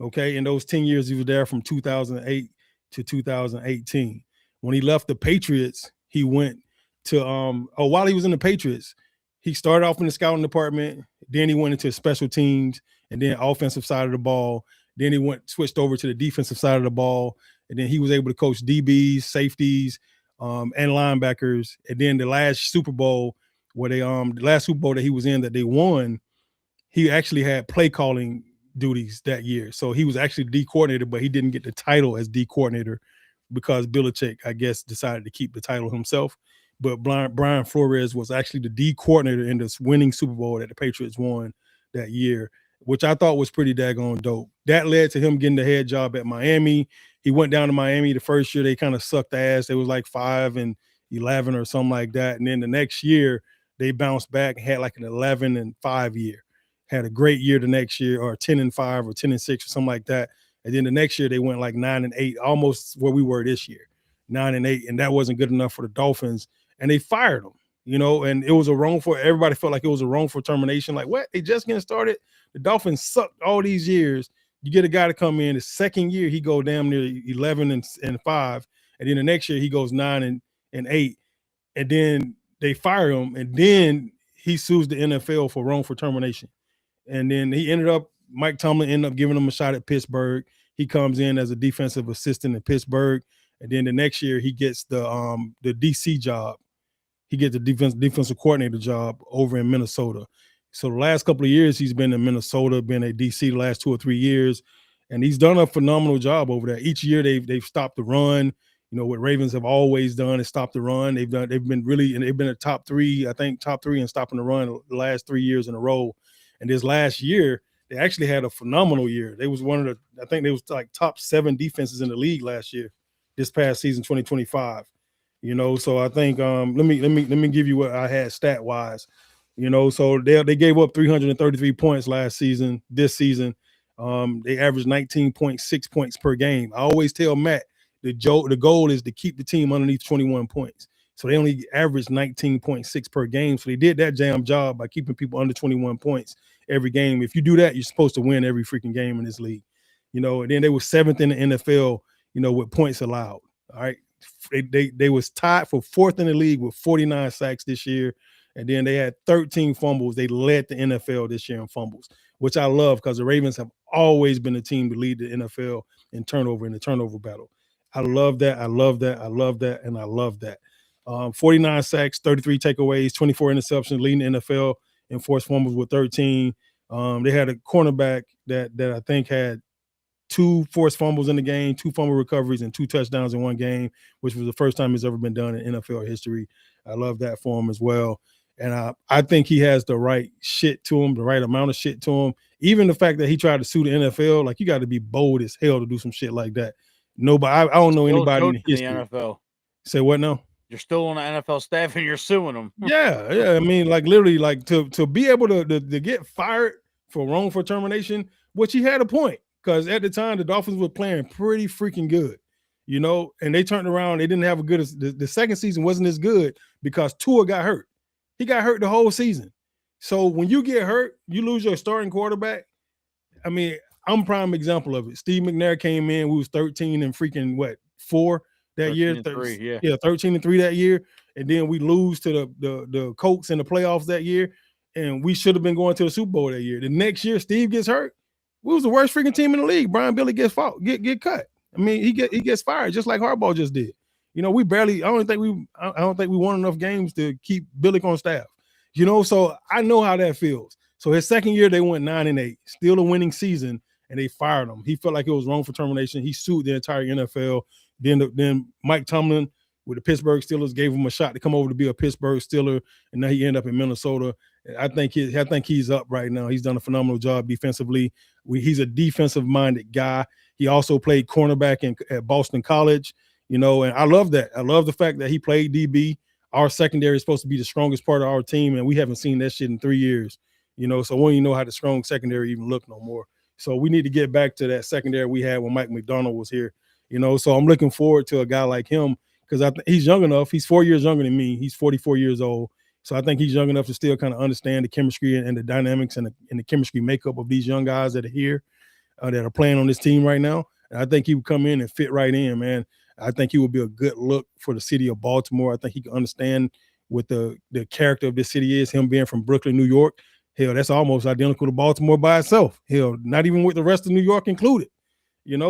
Okay, in those 10 years, he was there from 2008 to 2018. When he left the Patriots, he went to while he was in the Patriots, he started off in the scouting department, then he went into special teams, and then offensive side of the ball. Then he switched over to the defensive side of the ball, and then he was able to coach DBs, safeties, and linebackers. And then the last Super Bowl the last Super Bowl that he was in that they won, he actually had play calling duties that year. So he was actually D coordinator, but he didn't get the title as D coordinator because Belichick, I guess, decided to keep the title himself. But Brian Flores was actually the D coordinator in this winning Super Bowl that the Patriots won that year, which I thought was pretty daggone dope. That led to him getting the head job at Miami. He went down to Miami the first year. They kind of sucked ass. They was like 5-11 or something like that. And then the next year they bounced back and had like an 11-5 year. Had a great year the next year, or 10-5 or 10-6 or something like that. And then the next year they went like 9-8, almost where we were this year, 9-8. And that wasn't good enough for the Dolphins. And they fired him, and it was everybody felt like it was a wrongful termination. Like, what? They just getting started? The Dolphins sucked all these years. You get a guy to come in the second year, he go damn near 11-5. And then the next year he goes 9-8. And then they fire him. And then he sues the NFL for wrongful termination. And then Mike Tomlin ended up giving him a shot at Pittsburgh. He comes in as a defensive assistant in Pittsburgh. And then the next year he gets the DC job. He gets the defensive coordinator job over in Minnesota. So the last couple of years he's been in Minnesota, been at DC the last 2 or 3 years, and he's done a phenomenal job over there. Each year they've stopped the run. What Ravens have always done is stop the run. They've been a top 3 in stopping the run the last 3 years in a row. And this last year They actually had a phenomenal year. They was one of the, I think they was like top 7 defenses in the league last year, this past season 2025. So I think let me give you what I had stat wise. So they gave up 333 points last season. This season, they averaged 19.6 points per game. I always tell Matt the goal is to keep the team underneath 21 points. So they only averaged 19.6 per game. So they did that damn job by keeping people under 21 points every game. If you do that, you're supposed to win every freaking game in this league. And then they were 7th in the NFL, with points allowed. All right. They was tied for 4th in the league with 49 sacks this year. And then they had 13 fumbles. They led the NFL this year in fumbles, which I love because the Ravens have always been a team to lead the NFL in the turnover battle. I love that. I love that. I love that. And I love that. 49 sacks, 33 takeaways, 24 interceptions, leading the NFL in forced fumbles with 13. They had a cornerback that I think had 2 forced fumbles in the game, 2 fumble recoveries, and 2 touchdowns in one game, which was the first time it's ever been done in NFL history. I love that for him as well. And I think he has the right shit to him, the right amount of shit to him. Even the fact that he tried to sue the NFL, like you got to be bold as hell to do some shit like that. Nobody, I don't know Still anybody in coaching the history. NFL. Say what now? You're still on the NFL staff and you're suing them. Yeah. I mean, like literally, like to be able to get fired for wrongful termination, which he had a point because at the time the Dolphins were playing pretty freaking good, and they turned around. They didn't have a good. The second season wasn't as good because Tua got hurt. He got hurt the whole season. So when you get hurt, you lose your starting quarterback. I mean, I'm prime example of it. Steve McNair came in. We was 13 and freaking 4 that year. 13-3, yeah, 13-3 that year. And then we lose to the Colts in the playoffs that year. And we should have been going to the Super Bowl that year. The next year, Steve gets hurt. We was the worst freaking team in the league. Brian Billy gets get cut. I mean, he gets fired just like Harbaugh just did. We barely. I don't think we won enough games to keep Billy on staff. So I know how that feels. So his second year, they went 9-8, still a winning season, and they fired him. He felt like it was wrongful termination. He sued the entire NFL. Then Mike Tomlin with the Pittsburgh Steelers gave him a shot to come over to be a Pittsburgh Steeler, and now he ended up in Minnesota. I think he's up right now. He's done a phenomenal job defensively. He's a defensive-minded guy. He also played cornerback at Boston College, and I love that. I love the fact that he played DB. Our secondary is supposed to be the strongest part of our team, and we haven't seen that shit in 3 years. So we don't even know how the strong secondary even look no more. So we need to get back to that secondary we had when Mike McDonald was here. So I'm looking forward to a guy like him because he's young enough. He's 4 years younger than me. He's 44 years old. So I think he's young enough to still kind of understand the chemistry and the dynamics and the chemistry makeup of these young guys that are here, that are playing on this team right now. And I think he would come in and fit right in, man. I think he would be a good look for the city of Baltimore. I think he can understand what the character of this city is, him being from Brooklyn, New York. Hell, that's almost identical to Baltimore by itself. Hell, not even with the rest of New York included.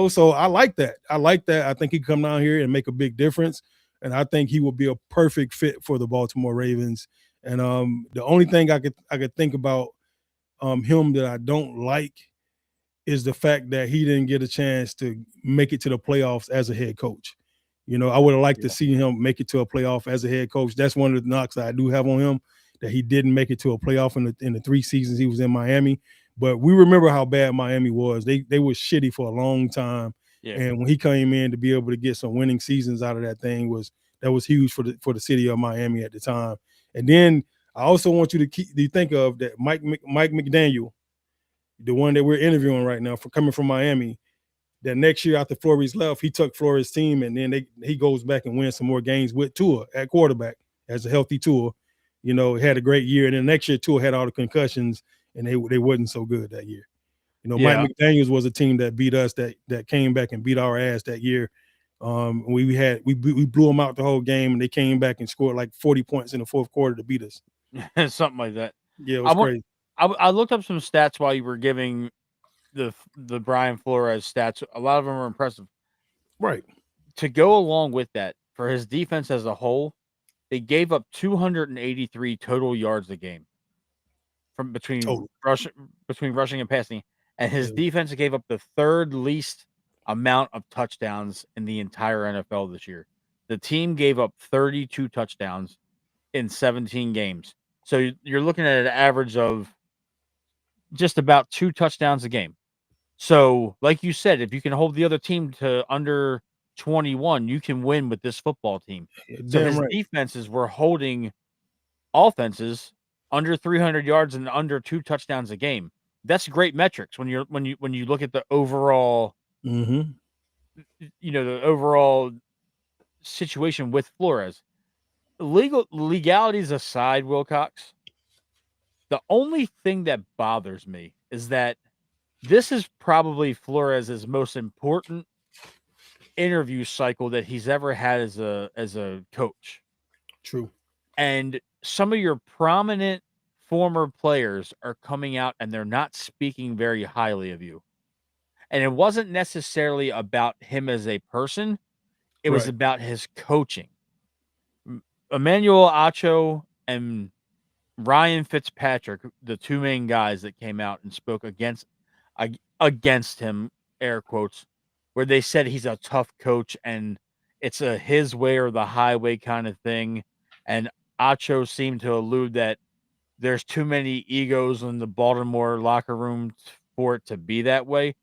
So I like that. I think he can come down here and make a big difference. And I think he will be a perfect fit for the Baltimore Ravens. And the only thing I could think about him that I don't like is the fact that he didn't get a chance to make it to the playoffs as a head coach. I would have liked to see him make it to a playoff as a head coach. That's one of the knocks I do have on him, that he didn't make it to a playoff in the 3 seasons he was in Miami. But we remember how bad Miami was. They were shitty for a long time. Yeah. And when he came in to be able to get some winning seasons out of that thing was huge for the city of Miami at the time. And then I also want you to think of that Mike McDaniel, the one that we're interviewing right now, for coming from Miami. That next year after Flores left, he took Flores' team, and then he goes back and wins some more games with Tua at quarterback as a healthy Tua. Had a great year. And then next year, Tua had all the concussions, and they wasn't so good that year. Mike McDaniels was a team that beat us, that came back and beat our ass that year. We blew them out the whole game, and they came back and scored like 40 points in the fourth quarter to beat us. Something like that. Yeah, it was crazy. I looked up some stats while you were giving the Brian Flores stats. A lot of them are impressive. Right. To go along with that, for his defense as a whole, they gave up 283 total yards a game from between rushing and passing. And his defense gave up the 3rd least amount of touchdowns in the entire NFL this year. The team gave up 32 touchdowns in 17 games. So you're looking at an average of just about 2 touchdowns a game. So, like you said, if you can hold the other team to under 21, you can win with this football team. So Damn his right. defenses were holding offenses under 300 yards and under 2 touchdowns a game. That's great metrics when you look at the overall, Mm-hmm. the overall situation with Flores. Legalities aside, Wilcox, the only thing that bothers me is that this is probably Flores' most important interview cycle that he's ever had as a coach. True. And some of your prominent former players are coming out and they're not speaking very highly of you. And it wasn't necessarily about him as a person, it was Right. about his coaching. Emmanuel Acho and Ryan Fitzpatrick, the two main guys that came out and spoke against him, air quotes, where they said he's a tough coach and it's a his way or the highway kind of thing. And Acho seemed to allude that there's too many egos in the Baltimore locker room for it to be that way,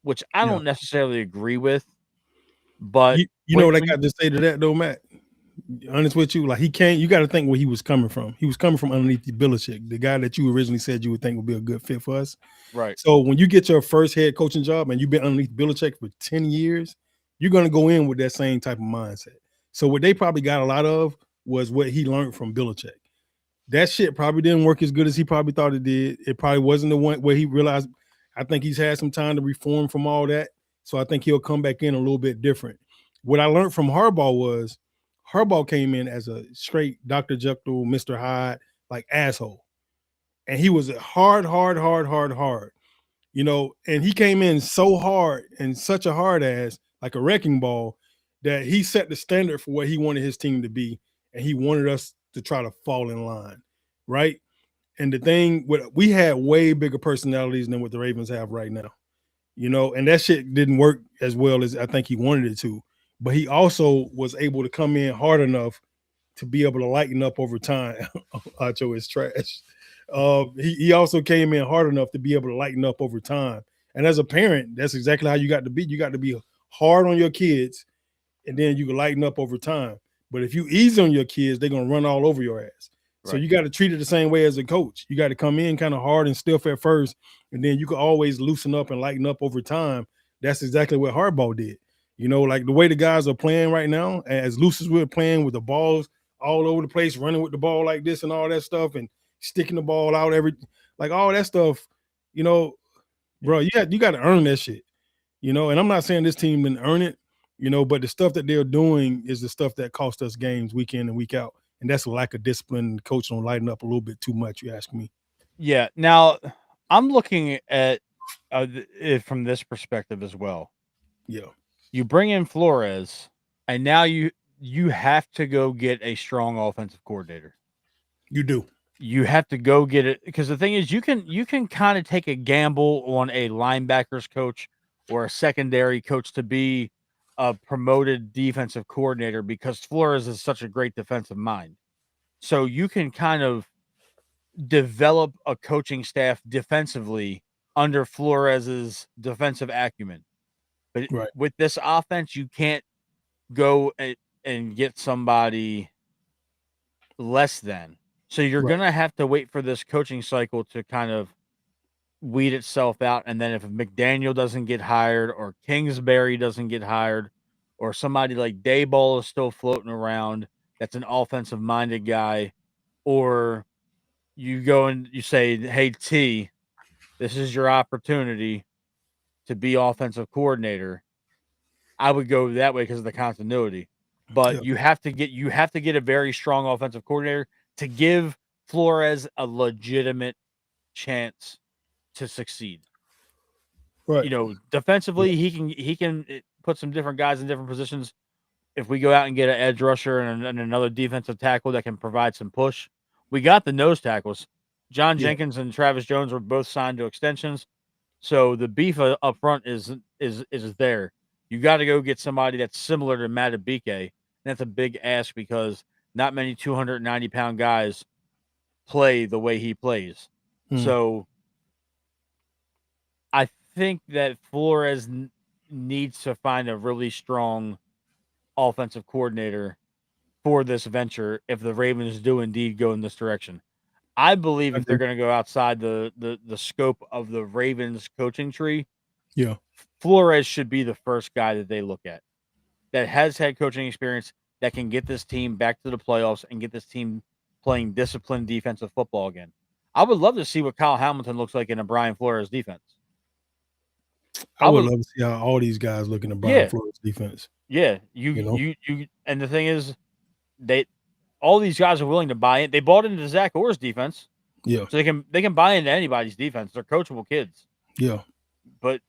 which I Yeah. don't necessarily agree with. But You know what I got to say to that though, Matt? Honest with you, like he can't. You got to think where he was coming from. He was coming from underneath the Belichick, the guy that you originally said you would think would be a good fit for us. right, So when you get your first head coaching job and you've been underneath Belichick for 10 years, you're going to go in with that same type of mindset. So what they probably got a lot of was what he learned from Belichick. That shit probably didn't work as good as he probably thought it did. It probably wasn't the one where he realized. I think he's had some time to reform from all that. So I think he'll come back in a little bit different. What I learned from Harbaugh was Harbaugh came in as a straight Dr. Jekyll, Mr. Hyde, like asshole. And he was a hard. And he came in so hard and such a hard ass, like a wrecking ball, that he set the standard for what he wanted his team to be. And he wanted us to try to fall in line. Right. And the thing we had way bigger personalities than what the Ravens have right now, and that shit didn't work as well as I think he wanted it to. But he also was able to come in hard enough to be able to lighten up over time. Acho is trash. He also came in hard enough to be able to lighten up over time. And as a parent, that's exactly how you got to be. You got to be hard on your kids, and then you can lighten up over time. But if you ease on your kids, they're gonna run all over your ass. So right. you got to treat it the same way as a coach. You got to come in kind of hard and stiff at first, and then you can always loosen up and lighten up over time. That's exactly what Harbaugh did. Like the way the guys are playing right now, as loose as we're playing with the balls all over the place, running with the ball like this and all that stuff, and sticking the ball out like all that stuff, bro, you got to earn that shit. And I'm not saying this team didn't earn it, but the stuff that they're doing is the stuff that cost us games week in and week out. And that's a lack of discipline. Coach don't lighten up a little bit too much, you ask me. Yeah. Now, I'm looking at it from this perspective as well. Yeah. You bring in Flores, and now you have to go get a strong offensive coordinator. You do. You have to go get it because the thing is, you can kind of take a gamble on a linebackers coach or a secondary coach to be a promoted defensive coordinator because Flores is such a great defensive mind. So you can kind of develop a coaching staff defensively under Flores's defensive acumen. But Right. with this offense, you can't go and get somebody less than. So you're Right. going to have to wait for this coaching cycle to kind of weed itself out. And then if McDaniel doesn't get hired or Kingsbury doesn't get hired or somebody like Dayball is still floating around, that's an offensive minded guy, or you go and you say, hey, T, this is your opportunity to be offensive coordinator. I would go that way because of the continuity. But Yeah. you have to get a very strong offensive coordinator to give Flores a legitimate chance to succeed. Right. Yeah. Defensively, he can put some different guys in different positions. If we go out and get an edge rusher and another defensive tackle that can provide some push, we got the nose tackles. John Yeah. Jenkins and Travis Jones were both signed to extensions, so the beef up front is there. You got to go get somebody that's similar to Matabike. That's a big ask because not many 290-pound guys play the way he plays. Mm. So think that Flores needs to find a really strong offensive coordinator for this venture if the Ravens do indeed go in this direction. I believe I if they're agree. going to go outside the scope of the Ravens coaching tree, Yeah, Flores should be the first guy that they look at that has head coaching experience that can get this team back to the playoffs and get this team playing disciplined defensive football again. I would love to see what Kyle Hamilton looks like in a Brian Flores defense. I I would would, love to see how all these guys look in the Brian yeah, Flores defense. yeah. You know, And the thing is, they all these guys are willing to buy in. They bought into Zach Orr's defense, yeah, so they can buy into anybody's defense. They're coachable kids, yeah. but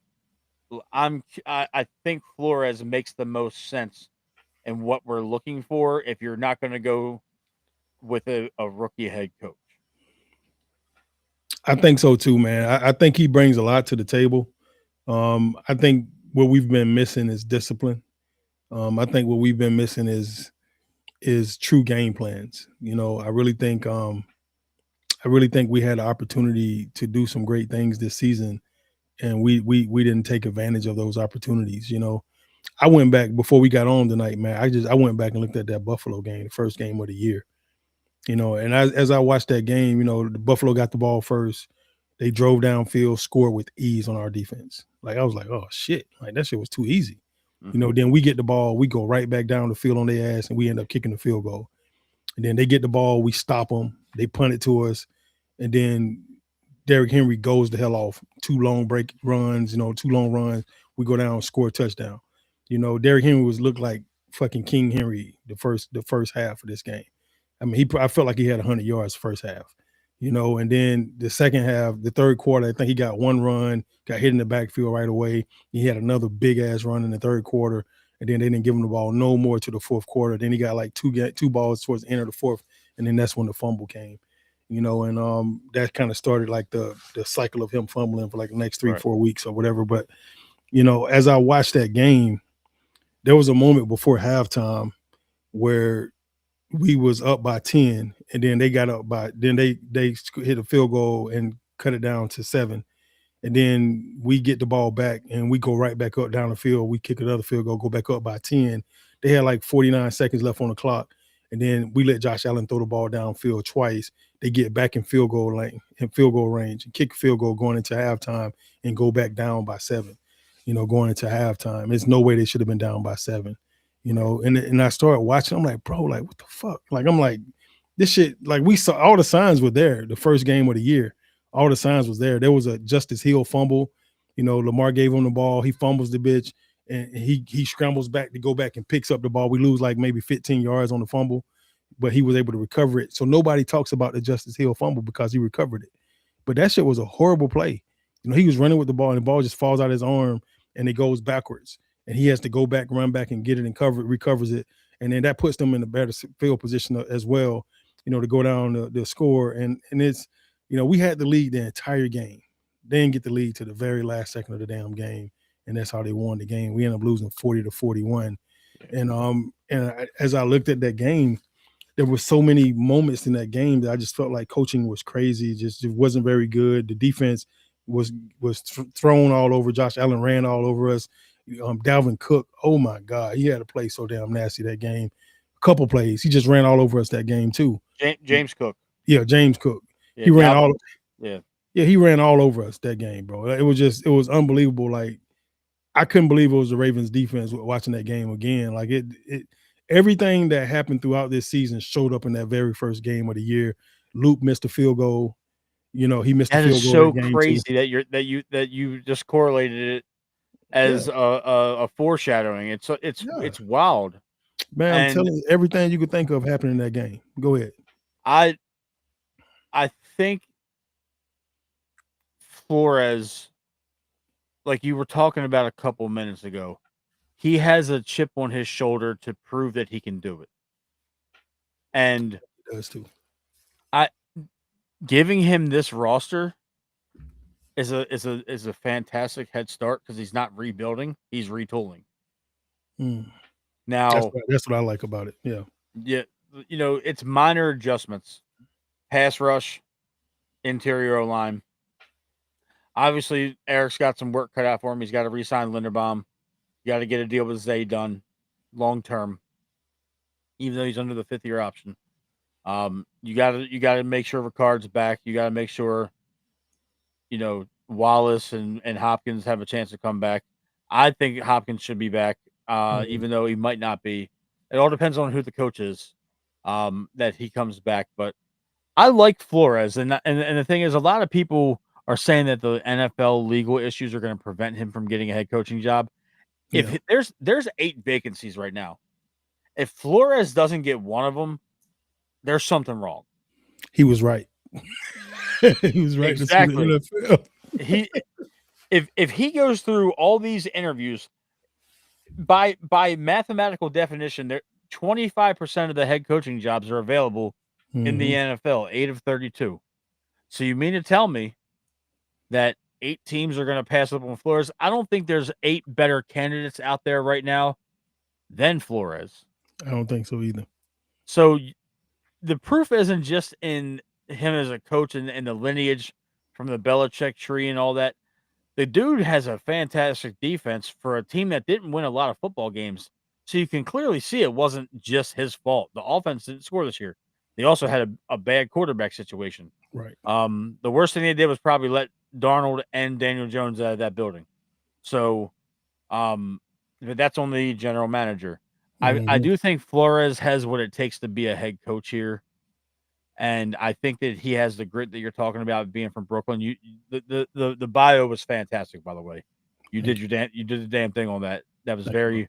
I think Flores makes the most sense in what we're looking for if you're not going to go with a rookie head coach. I think so too, man. I think he brings a lot to the table. I think what we've been missing is discipline. I think what we've been missing is true game plans. I really think we had an opportunity to do some great things this season, and we didn't take advantage of those opportunities. I went back before we got on tonight, man. I went back and looked at that Buffalo game, the first game of the year. And as I watched that game, the Buffalo got the ball first. They drove downfield, scored with ease on our defense. Like I was like, oh shit, like that shit was too easy. Mm-hmm. Then we get the ball, we go right back down the field on their ass, and we end up kicking the field goal. And then they get the ball, we stop them, they punt it to us, and then Derrick Henry goes the hell off. Two long break runs, 2 long runs. We go down, score a touchdown. Derrick Henry looked like fucking King Henry the first half of this game. I mean, I felt like he had 100 yards first half. And then the second half, the third quarter, I think he got one run, got hit in the backfield right away. He had another big ass run in the third quarter, and then they didn't give him the ball no more to the fourth quarter. Then he got like two balls towards the end of the fourth, and then that's when the fumble came. And that kind of started like the cycle of him fumbling for like the next 3-4 weeks or whatever. But as I watched that game, there was a moment before halftime where we was up by 10, and then they got up by then they hit a field goal and cut it down to 7. And then we get the ball back and we go right back up down the field. We kick another field goal, go back up by 10. They had like 49 seconds left on the clock. And then we let Josh Allen throw the ball downfield twice. They get back in field goal range and kick a field goal going into halftime and go back down by 7, going into halftime. There's no way they should have been down by 7, and I started watching. I'm like, bro, like, what the fuck? Like, I'm like, this shit, like, we saw all the signs were there the first game of the year. All the signs was there. There was a Justice Hill fumble. Lamar gave him the ball. He fumbles the bitch, and he scrambles back to go back and picks up the ball. We lose like maybe 15 yards on the fumble, but he was able to recover it. So nobody talks about the Justice Hill fumble because he recovered it. But that shit was a horrible play. He was running with the ball, and the ball just falls out of his arm, and it goes backwards. And he has to go back, run back, and get it and recovers it. And then that puts them in a better field position as well, to go down the score. And it's, we had the lead the entire game. They didn't get the lead to the very last second of the damn game. And that's how they won the game. We ended up losing 40-41. And as I looked at that game, there were so many moments in that game that I just felt like coaching was crazy. It wasn't very good. The defense was thrown all over. Josh Allen ran all over us. Dalvin Cook, oh my God, he had to play so damn nasty that game. A couple plays, he just ran all over us that game too. James Cook. Yeah, James Cook. Yeah, he ran Dalvin, all. Yeah, he ran all over us that game, bro. It was unbelievable. Like, I couldn't believe it was the Ravens defense watching that game again. Like it everything that happened throughout this season showed up in that very first game of the year. Luke missed a field goal. He missed a that field is goal so that game crazy too. that you just correlated it as Yeah, a foreshadowing. yeah. It's wild. Man, I'm And telling you, everything you could think of happened in that game. Go ahead. I I think Flores, like you were talking about a couple minutes ago, he has a chip on his shoulder to prove that he can do it. And He does too. I giving him this roster is a fantastic head start because he's not rebuilding, he's retooling. Mm. Now, That's what I like about it. Yeah. yeah, it's minor adjustments. Pass rush, interior line. Obviously, Eric's got some work cut out for him. He's got to re-sign Linderbaum. You got to get a deal with Zay done long term, even though he's under the 5th-year option. You gotta make sure Ricard's back. You gotta make sure, Wallace and Hopkins have a chance to come back. I think Hopkins should be back, even though he might not be. It all depends on who the coach is, that he comes back. But I like Flores, and the thing is, a lot of people are saying that the NFL legal issues are going to prevent him from getting a head coaching job. If there's 8 vacancies right now, if Flores doesn't get one of them, there's something wrong. He was right. He was right. Exactly. If he goes through all these interviews, by mathematical definition, there 25% of the head coaching jobs are available in the NFL, 8 of 32. So you mean to tell me that 8 teams are going to pass up on Flores? I don't think there's 8 better candidates out there right now than Flores. I don't think so either. So the proof isn't just in him as a coach and the lineage from the Belichick tree and all that. The dude has a fantastic defense for a team that didn't win a lot of football games. So you can clearly see it wasn't just his fault. The offense didn't score this year. They also had a bad quarterback situation. Right. The worst thing they did was probably let Darnold and Daniel Jones out of that building. So, but that's on the general manager. I do think Flores has what it takes to be a head coach here. And I think that he has the grit that you're talking about, being from Brooklyn. The bio was fantastic, by the way. You did the damn thing on that. That was very.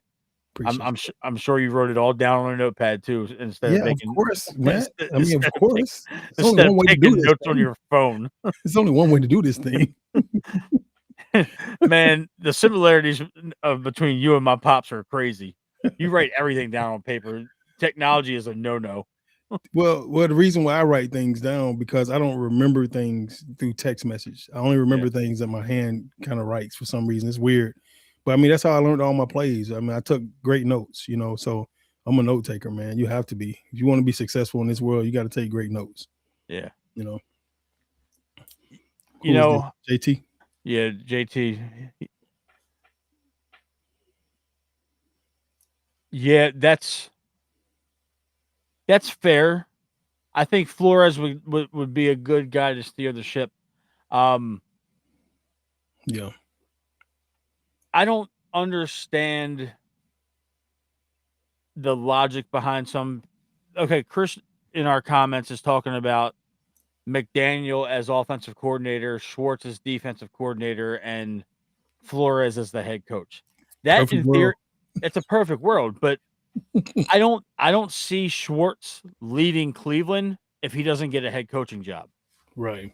I'm sure you wrote it all down on a notepad too, instead of making. Of course, man. I mean, of course. Instead of taking notes on your phone. There's only one way to do this thing. Man, the similarities between you and my pops are crazy. You write everything down on paper. Technology is a no-no. Well, the reason why I write things down, because I don't remember things through text message. I only remember things that my hand kind of writes for some reason. It's weird. But I mean, that's how I learned all my plays. I mean, I took great notes, so I'm a note taker, man. You have to be. If you want to be successful in this world, you got to take great notes. Yeah. JT? Yeah, JT. Yeah, that's fair. I think Flores would be a good guy to steer the ship. Yeah. I don't understand the logic behind some. Okay, Chris in our comments is talking about McDaniel as offensive coordinator, Schwartz as defensive coordinator, and Flores as the head coach. That Perfect in theory, world. it's a perfect world, but I don't see Schwartz leaving Cleveland if he doesn't get a head coaching job. Right.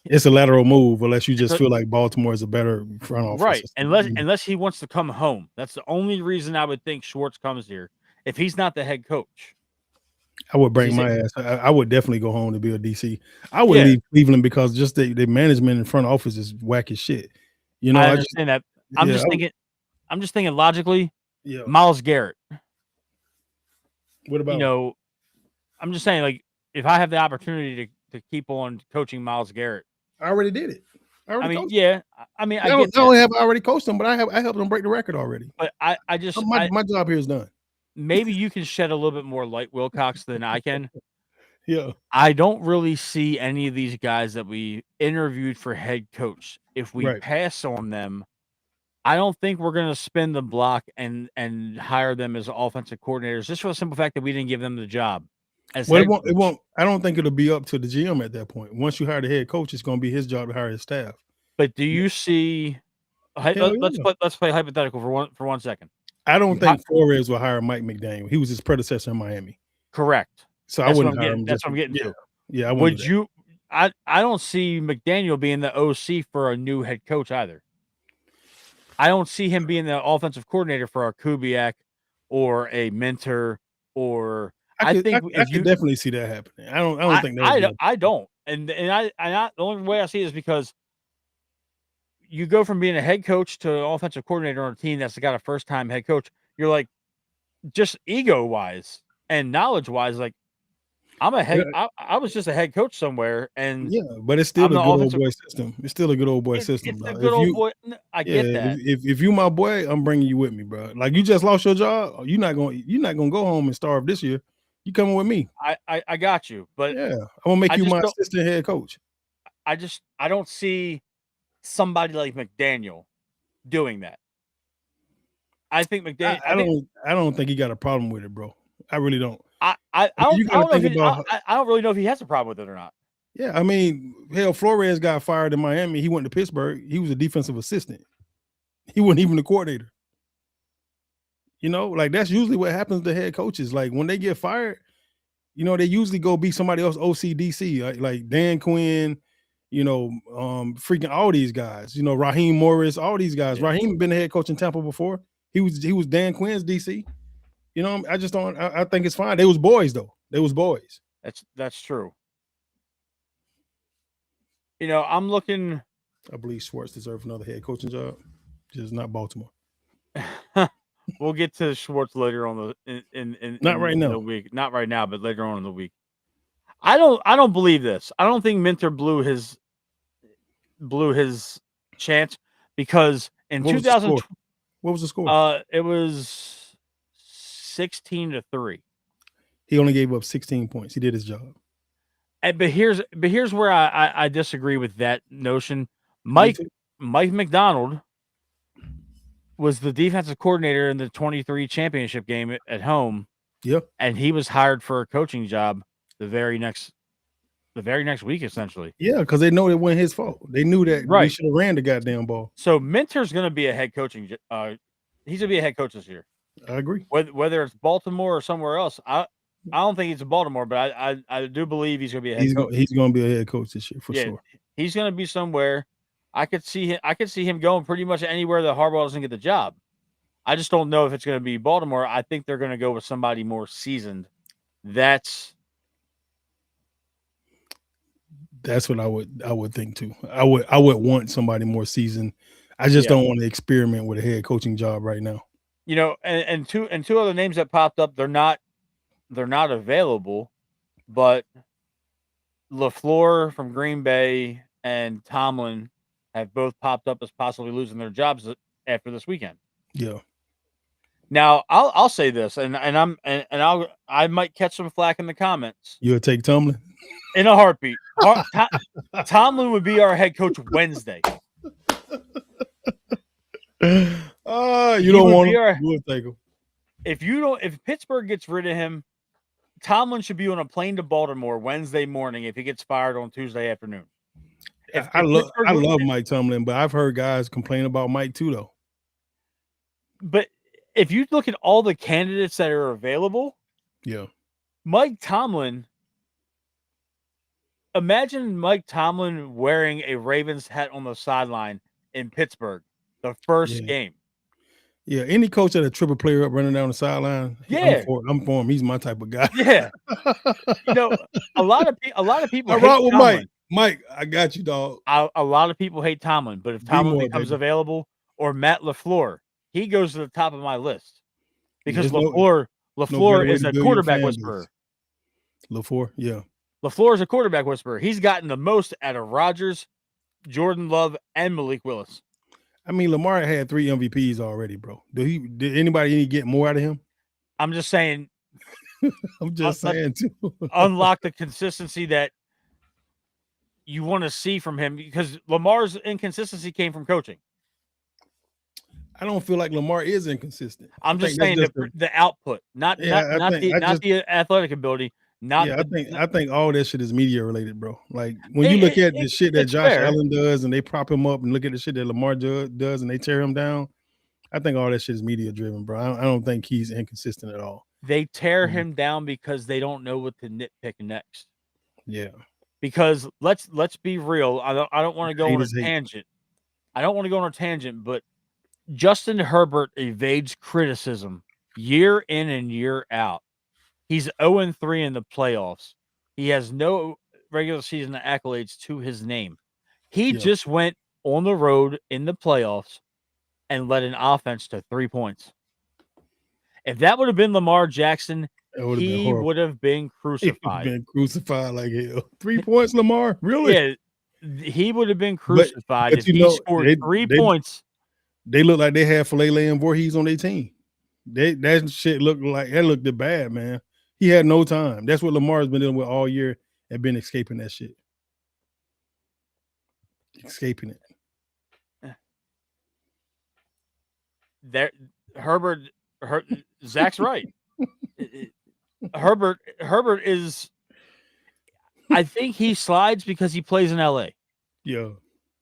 It's a lateral move unless you just feel like Baltimore is a better front office. Right. Unless he wants to come home. That's the only reason I would think Schwartz comes here. If he's not the head coach. I would bring my ass. I would definitely go home to be a DC. I would leave Cleveland because just the management in front office is whack as shit. I understand that. I'm just thinking logically. Yeah. Myles Garrett. What about? I'm just saying, like, if I have the opportunity to keep on coaching Myles Garrett, I already did it. I already coached him, but I helped him break the record already. But I just my job here is done. Maybe you can shed a little bit more light, Wilcox, than I can. Yeah. I don't really see any of these guys that we interviewed for head coach. If we pass on them, I don't think we're going to spin the block and hire them as offensive coordinators, just for the simple fact that we didn't give them the job. It won't. I don't think it'll be up to the GM at that point. Once you hire the head coach, it's going to be his job to hire his staff. But do you see? Let's play hypothetical for 1 second. I don't think Flores will hire Mike McDaniel. He was his predecessor in Miami. Correct. So I wouldn't hire him. That's what I'm getting to. Yeah. I would you? I don't see McDaniel being the OC for a new head coach either. I don't see him being the offensive coordinator for a Kubiak or a Minter or. I could definitely see that happening. I don't think that. I don't, and the only way I see it is because you go from being a head coach to an offensive coordinator on a team that's got a first-time head coach. You're like, just ego-wise and knowledge-wise, like I was just a head coach somewhere, and Yeah, but it's I'm still a the good old offensive. boy system. It's still a good old boy system, It's the dog. good If old you boy. I Yeah, get that. if you my boy, I'm bringing you with me, bro. Like you just lost your job, you're not gonna go home and starve this year. You coming with me? I got you, but Yeah, I'm gonna make I you just my don't. assistant head coach. I don't see somebody like McDaniel doing that. I think McDaniel. I don't think he got a problem with it, bro. I really don't. I You got to don't know if think about, I don't really know if he has a problem with it or not. yeah. I mean, hell, Flores got fired in Miami. He went to Pittsburgh. He was a defensive assistant. He wasn't even the coordinator. You know, like that's usually what happens to head coaches. Like when they get fired, you know, they usually go be somebody else OCDC, like Dan Quinn, you know, freaking all these guys, you know, Raheem Morris, all these guys. Yeah, Raheem been the head coach in Tampa before. He was Dan Quinn's DC. You know, I just don't. I think it's fine. They was boys though. They was boys. that's true. You know, I'm looking. I believe Schwartz deserved another head coaching job, just not Baltimore. We'll get to Schwartz later on Not right in now. the week. Not right now, but later on in the week. I don't believe this. I don't think Minter blew his chance because in What was the 2000 score? What was the score? it was 16-3. He only gave up 16 points. He did his job. But here's where I disagree with that notion. Me too. Mike McDonald was the defensive coordinator in the 23 championship game at home, Yep. and he was hired for a coaching job the very next week, essentially. Yeah, because they know it wasn't his fault. They knew that we Right. should have ran the goddamn ball. So Minter's going to be a head coaching. He's going to be a head coach this year. I agree. Whether it's Baltimore or somewhere else, I don't think he's in Baltimore, but I do believe he's going to be a head coach. He's going to be a head coach this year for sure. He's going to be somewhere. I could see him going pretty much anywhere that Harbaugh doesn't get the job. I just don't know if it's going to be Baltimore. I think they're going to go with somebody more seasoned. That's what I would think too. I would want somebody more seasoned. I just don't want to experiment with a head coaching job right now. You know, and two other names that popped up, they're not available, but LaFleur from Green Bay and Tomlin have both popped up as possibly losing their jobs after this weekend. Yeah. Now I'll say this, and I might catch some flack in the comments. You'll take Tomlin in a heartbeat. Tomlin would be our head coach Wednesday. You don't want him. You would take him. If Pittsburgh gets rid of him, Tomlin should be on a plane to Baltimore Wednesday morning if he gets fired on Tuesday afternoon. I love Mike Tomlin, but I've heard guys complain about Mike too, though. But if you look at all the candidates that are available, Mike Tomlin. Imagine Mike Tomlin wearing a Ravens hat on the sideline in Pittsburgh, the first game. Yeah, any coach that a triple player up running down the sideline, I'm for him. He's my type of guy. Yeah, you know, a lot of people. I rock with Tomlin. Mike, I got you, dog. A lot of people hate Tomlin, but if Tomlin becomes available, or Matt LaFleur, he goes to the top of my list because LaFleur is a quarterback whisperer. LaFleur, yeah. LaFleur is a quarterback whisperer. He's gotten the most out of Rodgers, Jordan Love, and Malik Willis. I mean, Lamar had 3 MVPs already, bro. Did anybody get more out of him? I'm just saying. I'm just saying too. Unlock the consistency that you want to see from him, because Lamar's inconsistency came from coaching. I don't feel like Lamar is inconsistent. I'm just saying the output, not the athletic ability. I think all that shit is media related, bro. Like when you look at the shit that Josh Allen does and they prop him up, and look at the shit that Lamar does and they tear him down, I think all that shit is media driven, bro. I don't think he's inconsistent at all. They tear him down because they don't know what to nitpick next. Yeah. Because let's be real. I don't want to go on a tangent. I don't want to go on a tangent, but Justin Herbert evades criticism year in and year out. He's 0-3 in the playoffs. He has no regular season accolades to his name. He just went on the road in the playoffs and led an offense to 3 points. If that would have been Lamar Jackson, That would have been he horrible. would have been He would have crucified. been crucified like hell. 3 points, Lamar? Really? Yeah, he would have been But crucified but if he scored they 3 they points. they look like they had Filet and Voorhees on their team. That shit looked bad, man. He had no time. That's what Lamar has been dealing with all year and been escaping that shit. Escaping it. There, Herbert, Zach's right. Herbert is. I think he slides because he plays in LA. Yeah.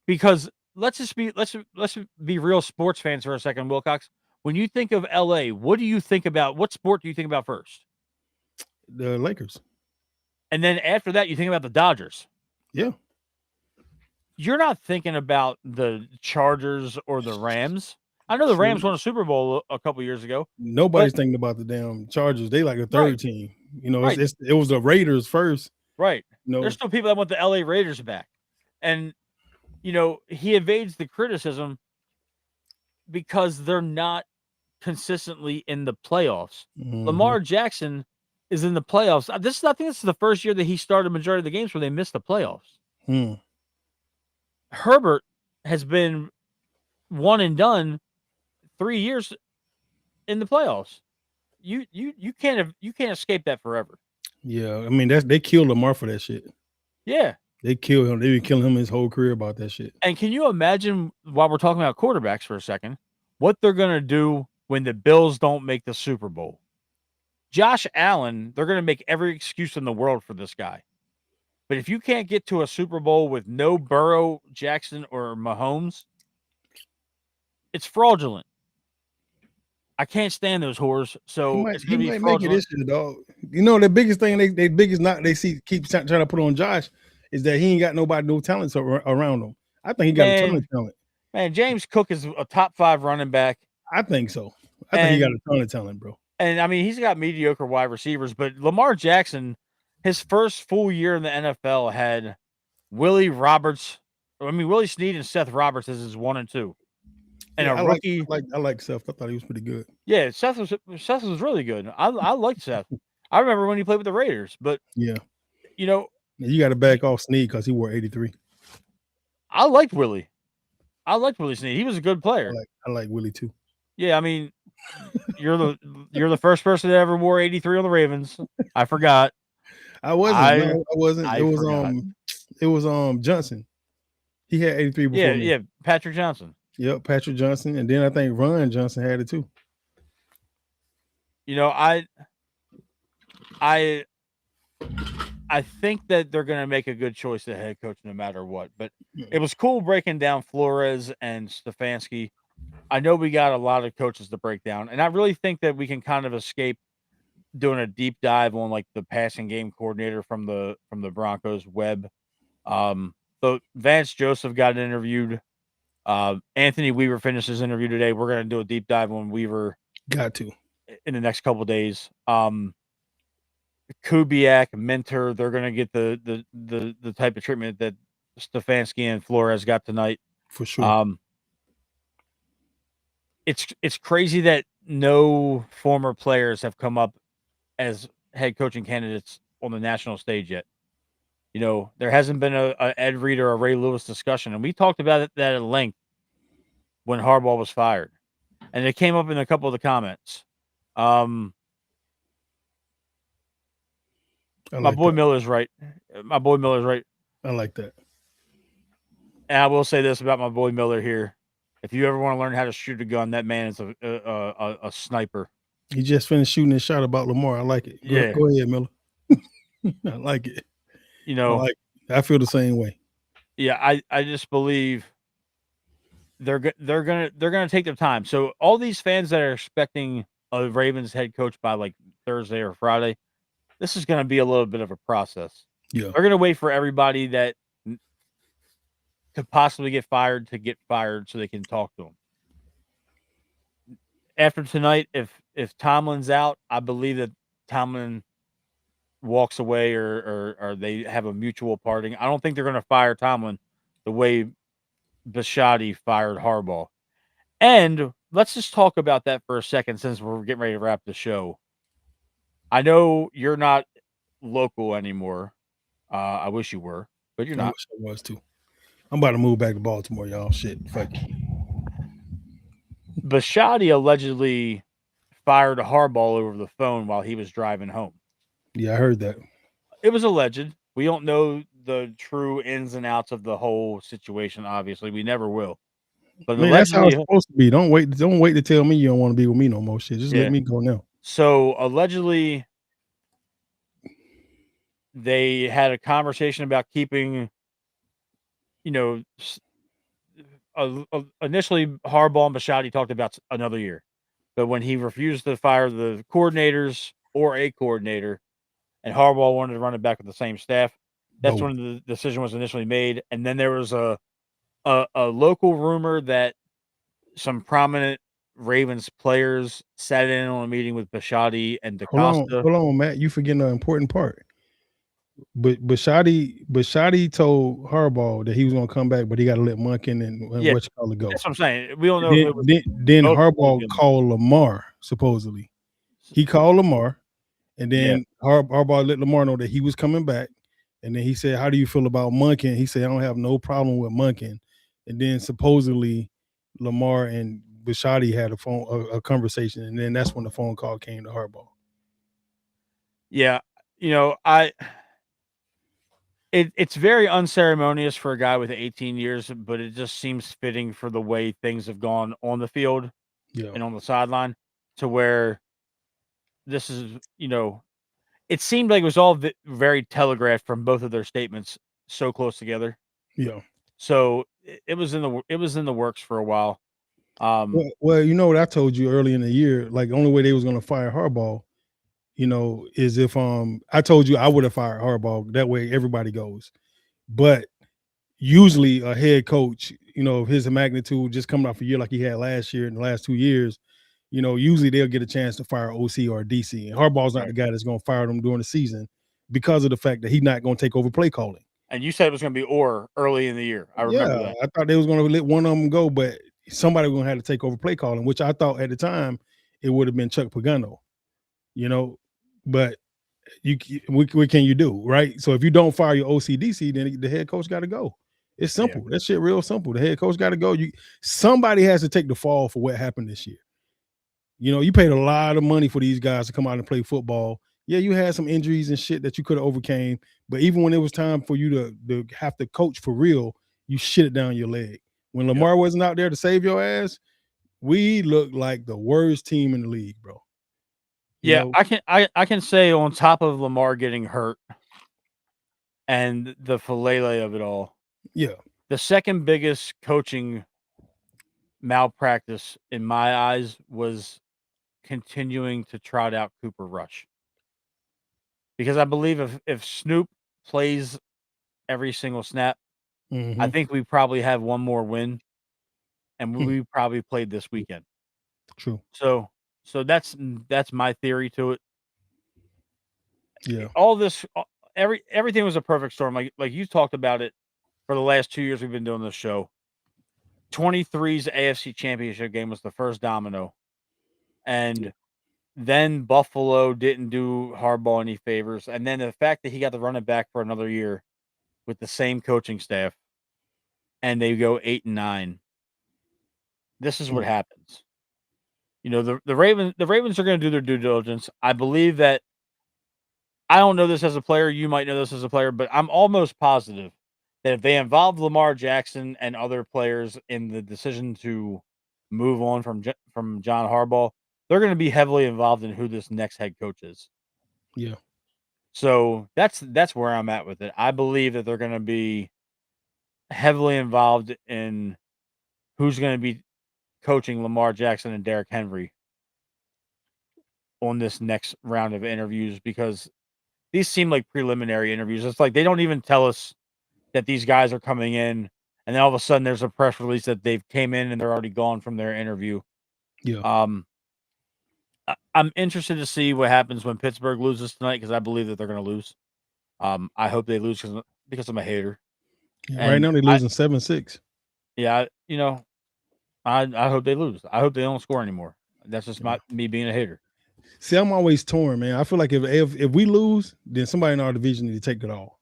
Because let's be real sports fans for a second, Wilcox. When you think of LA, what do you think about? What sport do you think about first? The Lakers. And then after that, you think about the Dodgers. Yeah. You're not thinking about the Chargers or the Rams. I know the True. Rams won a Super Bowl a couple years ago. Nobody's thinking about the damn Chargers. They like a third Right. team. You know, Right. it was the Raiders first. Right. You know, There's still people that want the LA Raiders back. And, he evades the criticism because they're not consistently in the playoffs. Lamar Jackson is in the playoffs. I think this is the first year that he started majority of the games where they missed the playoffs. Herbert has been one and done 3 years in the playoffs. You can't escape that forever. Yeah, I mean they killed Lamar for that shit. Yeah, they killed him. They've been killing him his whole career about that shit. And can you imagine, while we're talking about quarterbacks for a second, what they're gonna do when the Bills don't make the Super Bowl? Josh Allen, they're gonna make every excuse in the world for this guy. But if you can't get to a Super Bowl with no Burrow, Jackson, or Mahomes, it's fraudulent. I can't stand those whores. So it's gonna be make it fraudulent. this year, dog. You know, the biggest thing they biggest knock they see keep trying to put on Josh is that he ain't got no talents around him. I think he got a ton of talent. Man, James Cook is a top 5 running back. I think so. I think he got a ton of talent, bro. And I mean, he's got mediocre wide receivers, but Lamar Jackson, his first full year in the NFL had Willie Snead and Seth Roberts as his 1 and 2. And yeah, a rookie. I like Seth. I thought he was pretty good. Yeah, Seth was really good. I liked Seth. I remember when he played with the Raiders, but yeah, you got to back off Snead because he wore 83. I liked Willie. I liked Willie Snead. He was a good player. I like Willie too. Yeah, I mean, you're the first person that ever wore 83 on the Ravens. I forgot. I wasn't. I wasn't. It was Johnson. He had 83 before me. Yeah, Patrick Johnson. Yep, Patrick Johnson, and then I think Ron Johnson had it too. I think that they're going to make a good choice at head coach no matter what. But it was cool breaking down Flores and Stefanski. I know we got a lot of coaches to break down, and I really think that we can kind of escape doing a deep dive on like the passing game coordinator from the Broncos, Webb. So Vance Joseph got interviewed. Anthony Weaver finished his interview today. We're going to do a deep dive on Weaver. Got to in the next couple of days. Kubiak, Mentor, they're going to get the type of treatment that Stefanski and Flores got tonight. For sure. It's crazy that no former players have come up as head coaching candidates on the national stage yet. There hasn't been a Ed Reed or a Ray Lewis discussion, and we talked about that at length when Harbaugh was fired, and it came up in a couple of the comments. My boy Miller's right. I like that. And I will say this about my boy Miller here: if you ever want to learn how to shoot a gun, that man is a sniper. He just finished shooting his shot about Lamar. I like it. Go ahead, Miller. I like it. I feel the same way. Yeah, I just believe they're gonna take their time. So all these fans that are expecting a Ravens head coach by like Thursday or Friday, this is going to be a little bit of a process. Yeah, they're going to wait for everybody that could possibly get fired to get fired so they can talk to them. After tonight, if Tomlin's out, I believe that Tomlin walks away or they have a mutual parting. I don't think they're going to fire Tomlin the way Bisciotti fired Harbaugh. And let's just talk about that for a second since we're getting ready to wrap the show. I know you're not local anymore. I wish you were, but you're I not. wish I was too. I'm about to move back to Baltimore, y'all. Shit, fuck it. Bisciotti allegedly fired Harbaugh over the phone while he was driving home. Yeah, I heard that. It was alleged. We don't know the true ins and outs of the whole situation. Obviously, we never will. But Man, that's how it's allegedly, supposed to be. Don't wait. Don't wait to tell me you don't want to be with me no more. Shit, just let yeah. me go now. So allegedly, they had a conversation about keeping, you know, initially Harbaugh and Bisciotti talked about another year, but when he refused to fire the coordinators or a coordinator, and Harbaugh wanted to run it back with the same staff, that's Both. when the decision was initially made. And then there was a local rumor that some prominent Ravens players sat in on a meeting with Bisciotti and DaCosta. Hold on, Matt. You forgetting an important part. But Bashadi told Harbaugh that he was gonna come back, but he got to let Munkin and Yeah, what you call it go. that's what I'm saying. We don't And know if it was then both of them Harbaugh doing called Lamar supposedly. He called Lamar, and it. Yeah, then Harbaugh let Lamar know that he was coming back. And then he said, "How do you feel about Munkin?" He said, "I don't have no problem with Munkin." And then supposedly Lamar and Bashadi had a conversation, and then that's when the phone call came to Harbaugh. yeah. You know, it's very unceremonious for a guy with 18 years, but it just seems fitting for the way things have gone on the field Yeah, and on the sideline, to where this is, it seemed like it was all very telegraphed from both of their statements so close together. yeah. So it was in the works for a while. Um, Well, you know what I told you early in the year, like the only way they was gonna fire Harbaugh, is if I told you I would have fired Harbaugh. That way everybody goes. But usually a head coach, of his magnitude, just coming off a year like he had last year in the last 2 years, usually they'll get a chance to fire OC or DC. And Harbaugh's not right. the guy that's gonna fire them during the season because of the fact that he's not gonna take over play calling. And you said it was going to be or early in the year. I remember Yeah, that. I thought they was gonna let one of them go, but somebody was gonna have to take over play calling, which I thought at the time it would have been Chuck Pagano, you know. But what can you do, right? So if you don't fire your OCDC, then the head coach got to go. It's Yeah. simple. That shit real simple. The head coach got to go. Somebody has to take the fall for what happened this year. You paid a lot of money for these guys to come out and play football. Yeah, you had some injuries and shit that you could have overcame, but even when it was time for you to have to coach for real, you shit it down your leg. When Yep. Lamar wasn't out there to save your ass, we looked like the worst team in the league, bro. You Yeah, know, I can say on top of Lamar getting hurt and the filele of it all, yeah, the second biggest coaching malpractice in my eyes was continuing to trot out Cooper Rush. Because I believe if Snoop plays every single snap, I hmm think we probably have one more win, and hmm, we probably played this weekend. true, So that's my theory to it. yeah. All this, everything was a perfect storm. Like you talked about it for the last 2 years we've been doing this show. 23's AFC Championship game was the first domino, and then Buffalo didn't do Harbaugh any favors, and then the fact that he got to run it back for another year with the same coaching staff, and they go 8-9. This is what Mm, happens. The Ravens are going to do their due diligence. I believe that. I don't know this as a player. You might know this as a player, but I'm almost positive that if they involve Lamar Jackson and other players in the decision to move on from John Harbaugh, they're going to be heavily involved in who this next head coach is. yeah. So that's where I'm at with it. I believe that they're going to be heavily involved in who's going to be coaching Lamar Jackson and Derrick Henry on this next round of interviews, because these seem like preliminary interviews. It's like they don't even tell us that these guys are coming in, and then all of a sudden there's a press release that they've came in and they're already gone from their interview. Yeah. Um, I'm interested to see what happens when Pittsburgh loses tonight, because I believe that they're going to lose. I hope they lose because I'm a hater, Yeah, right and now they're losing 7-6. yeah, I hope they lose. I hope they don't score anymore. That's just Yeah. me being a hater. See, I'm always torn, man. I feel like if we lose, then somebody in our division need to take it all.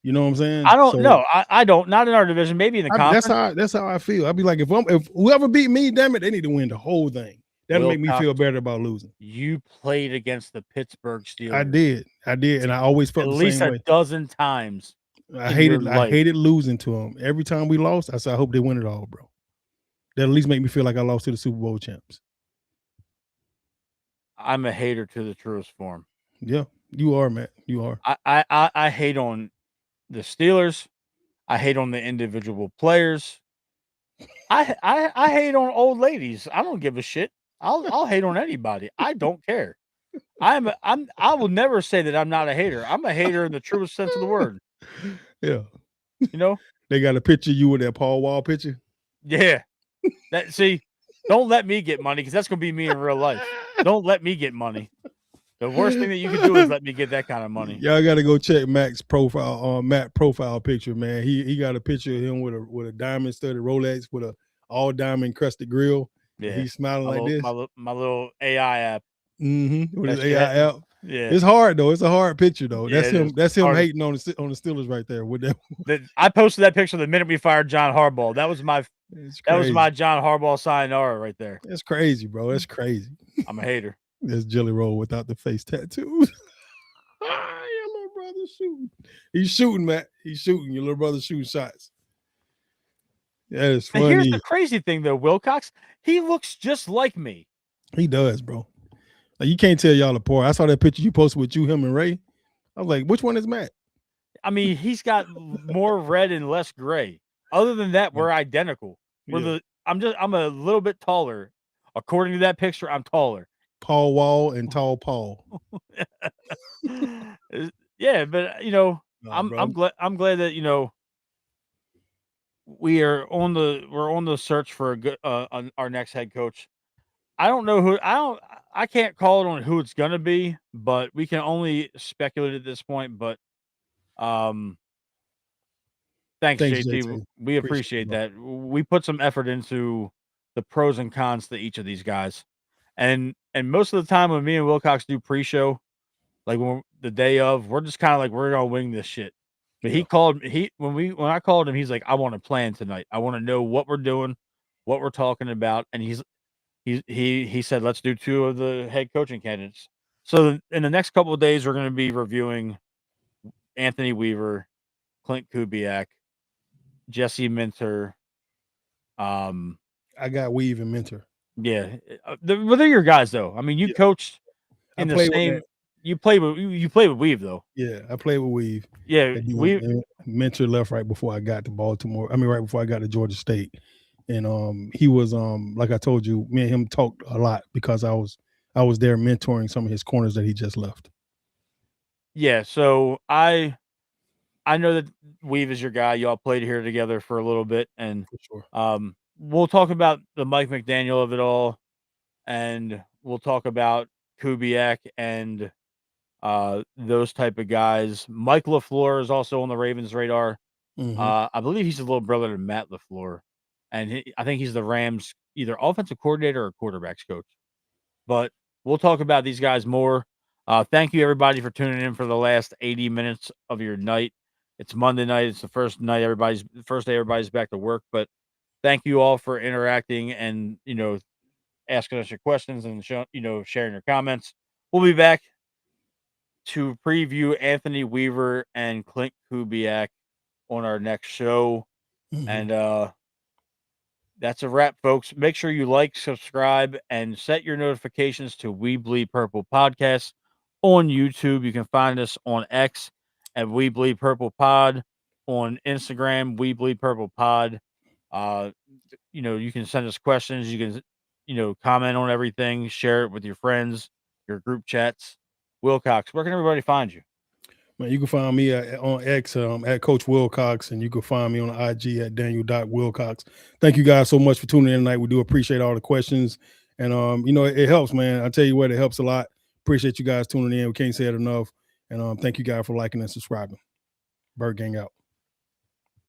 You know what I'm saying? I don't So know. I don't. Not in our division. Maybe in the conference. that's how I feel. I'd be like, if whoever beat me, damn it, they need to win the whole thing. That'll make me Wilcox, feel better about losing. you played against the Pittsburgh I Steelers did, and I always at felt the least same a way. dozen times I in your life. hated losing to them. Every time we lost, I said, I hope they win it all, bro. That at least make me feel like I lost to the Super Bowl champs. I'm a hater to the truest form. Yeah, you are, Matt. You are. I hate on the Steelers. I hate on the individual players. I hate on old ladies. I don't give a shit. I'll hate on anybody. I don't care. I will never say that I'm not a hater. I'm a hater in the truest sense of the word. Yeah. You know? They got a picture of you with that Paul Wall picture. Yeah. Don't let me get money because that's gonna be me in real life. Don't let me get money. The worst thing that you can do is let me get that kind of money. Y'all got to go check Mac's profile, Matt profile picture, man. He got a picture of him with a diamond studded Rolex with a all diamond crusted grill. Yeah, he's smiling my like little, this. My little AI app. With his That shit AI app. Yeah, It's hard though. It's a hard picture though. Yeah, That's it him. is. That's him Hard. hating on the Steelers right there with that. I posted that picture the minute we fired John Harbaugh. That was my John Harbaugh sayonara right there. That's crazy, bro. That's crazy. I'm a hater. That's Jelly Roll without the face tattoos. Your little brother shooting. He's shooting, Matt. He's shooting. Your little brother shooting shots. That is funny. And here's the crazy thing, though, Wilcox. He looks just like me. He does, bro. Like, you can't tell y'all apart. I saw that picture you posted with him, and Ray. I was like, which one is Matt? I mean, he's got more red and less gray. Other than that, we're identical. I'm a little bit taller. According to that picture, I'm taller. Paul Wall and Tall Paul. Yeah, but I'm glad that we're on the search for a good our next head coach. I don't know I can't call it on who it's gonna be, but we can only speculate at this point. But thanks JT. We appreciate that. We put some effort into the pros and cons to each of these guys. And most of the time when me and Wilcox do pre-show, like when the day of, we're just kind of like, we're gonna wing this shit. But he called when I called him, he's like, I want to plan tonight. I want to know what we're doing, what we're talking about. And he said, let's do 2 of the head coaching candidates. So in the next couple of days, we're going to be reviewing Anthony Weaver, Clint Kubiak, Jesse Minter. I got Weave and Minter. Yeah, they're your guys though. I mean, you coached in the same. You played with Weave though. Yeah, I played with Weave. Yeah, Minter left right before I got to Baltimore. I mean, right before I got to Georgia State, and he was like I told you, me and him talked a lot because I was there mentoring some of his corners that he just left. Yeah, so I know that Weave is your guy. Y'all played here together for a little bit, and for sure. We'll talk about the Mike McDaniel of it all, and we'll talk about Kubiak and those type of guys. Mike LaFleur is also on the Ravens' radar. Mm-hmm. I believe he's a little brother to Matt LaFleur, and I think he's the Rams' either offensive coordinator or quarterbacks coach. But we'll talk about these guys more. Thank you, everybody, for tuning in for the last 80 minutes of your night. It's Monday night. It's the first day everybody's back to work. But thank you all for interacting and, asking us your questions and, sharing your comments. We'll be back to preview Anthony Weaver and Clint Kubiak on our next show. Mm-hmm. And that's a wrap, folks. Make sure you like, subscribe, and set your notifications to We Bleed Purple Podcast on YouTube. You can find us on X at We Bleed Purple Pod, on Instagram, We Bleed Purple Pod. You can send us questions. You can, comment on everything, share it with your friends, your group chats. Wilcox, where can everybody find you? Man, you can find me on X at Coach Wilcox, and you can find me on IG at Daniel.Wilcox. Thank you guys so much for tuning in tonight. We do appreciate all the questions. And, it helps, man. I tell you what, it helps a lot. Appreciate you guys tuning in. We can't say it enough. And thank you guys for liking and subscribing. Bird Gang out.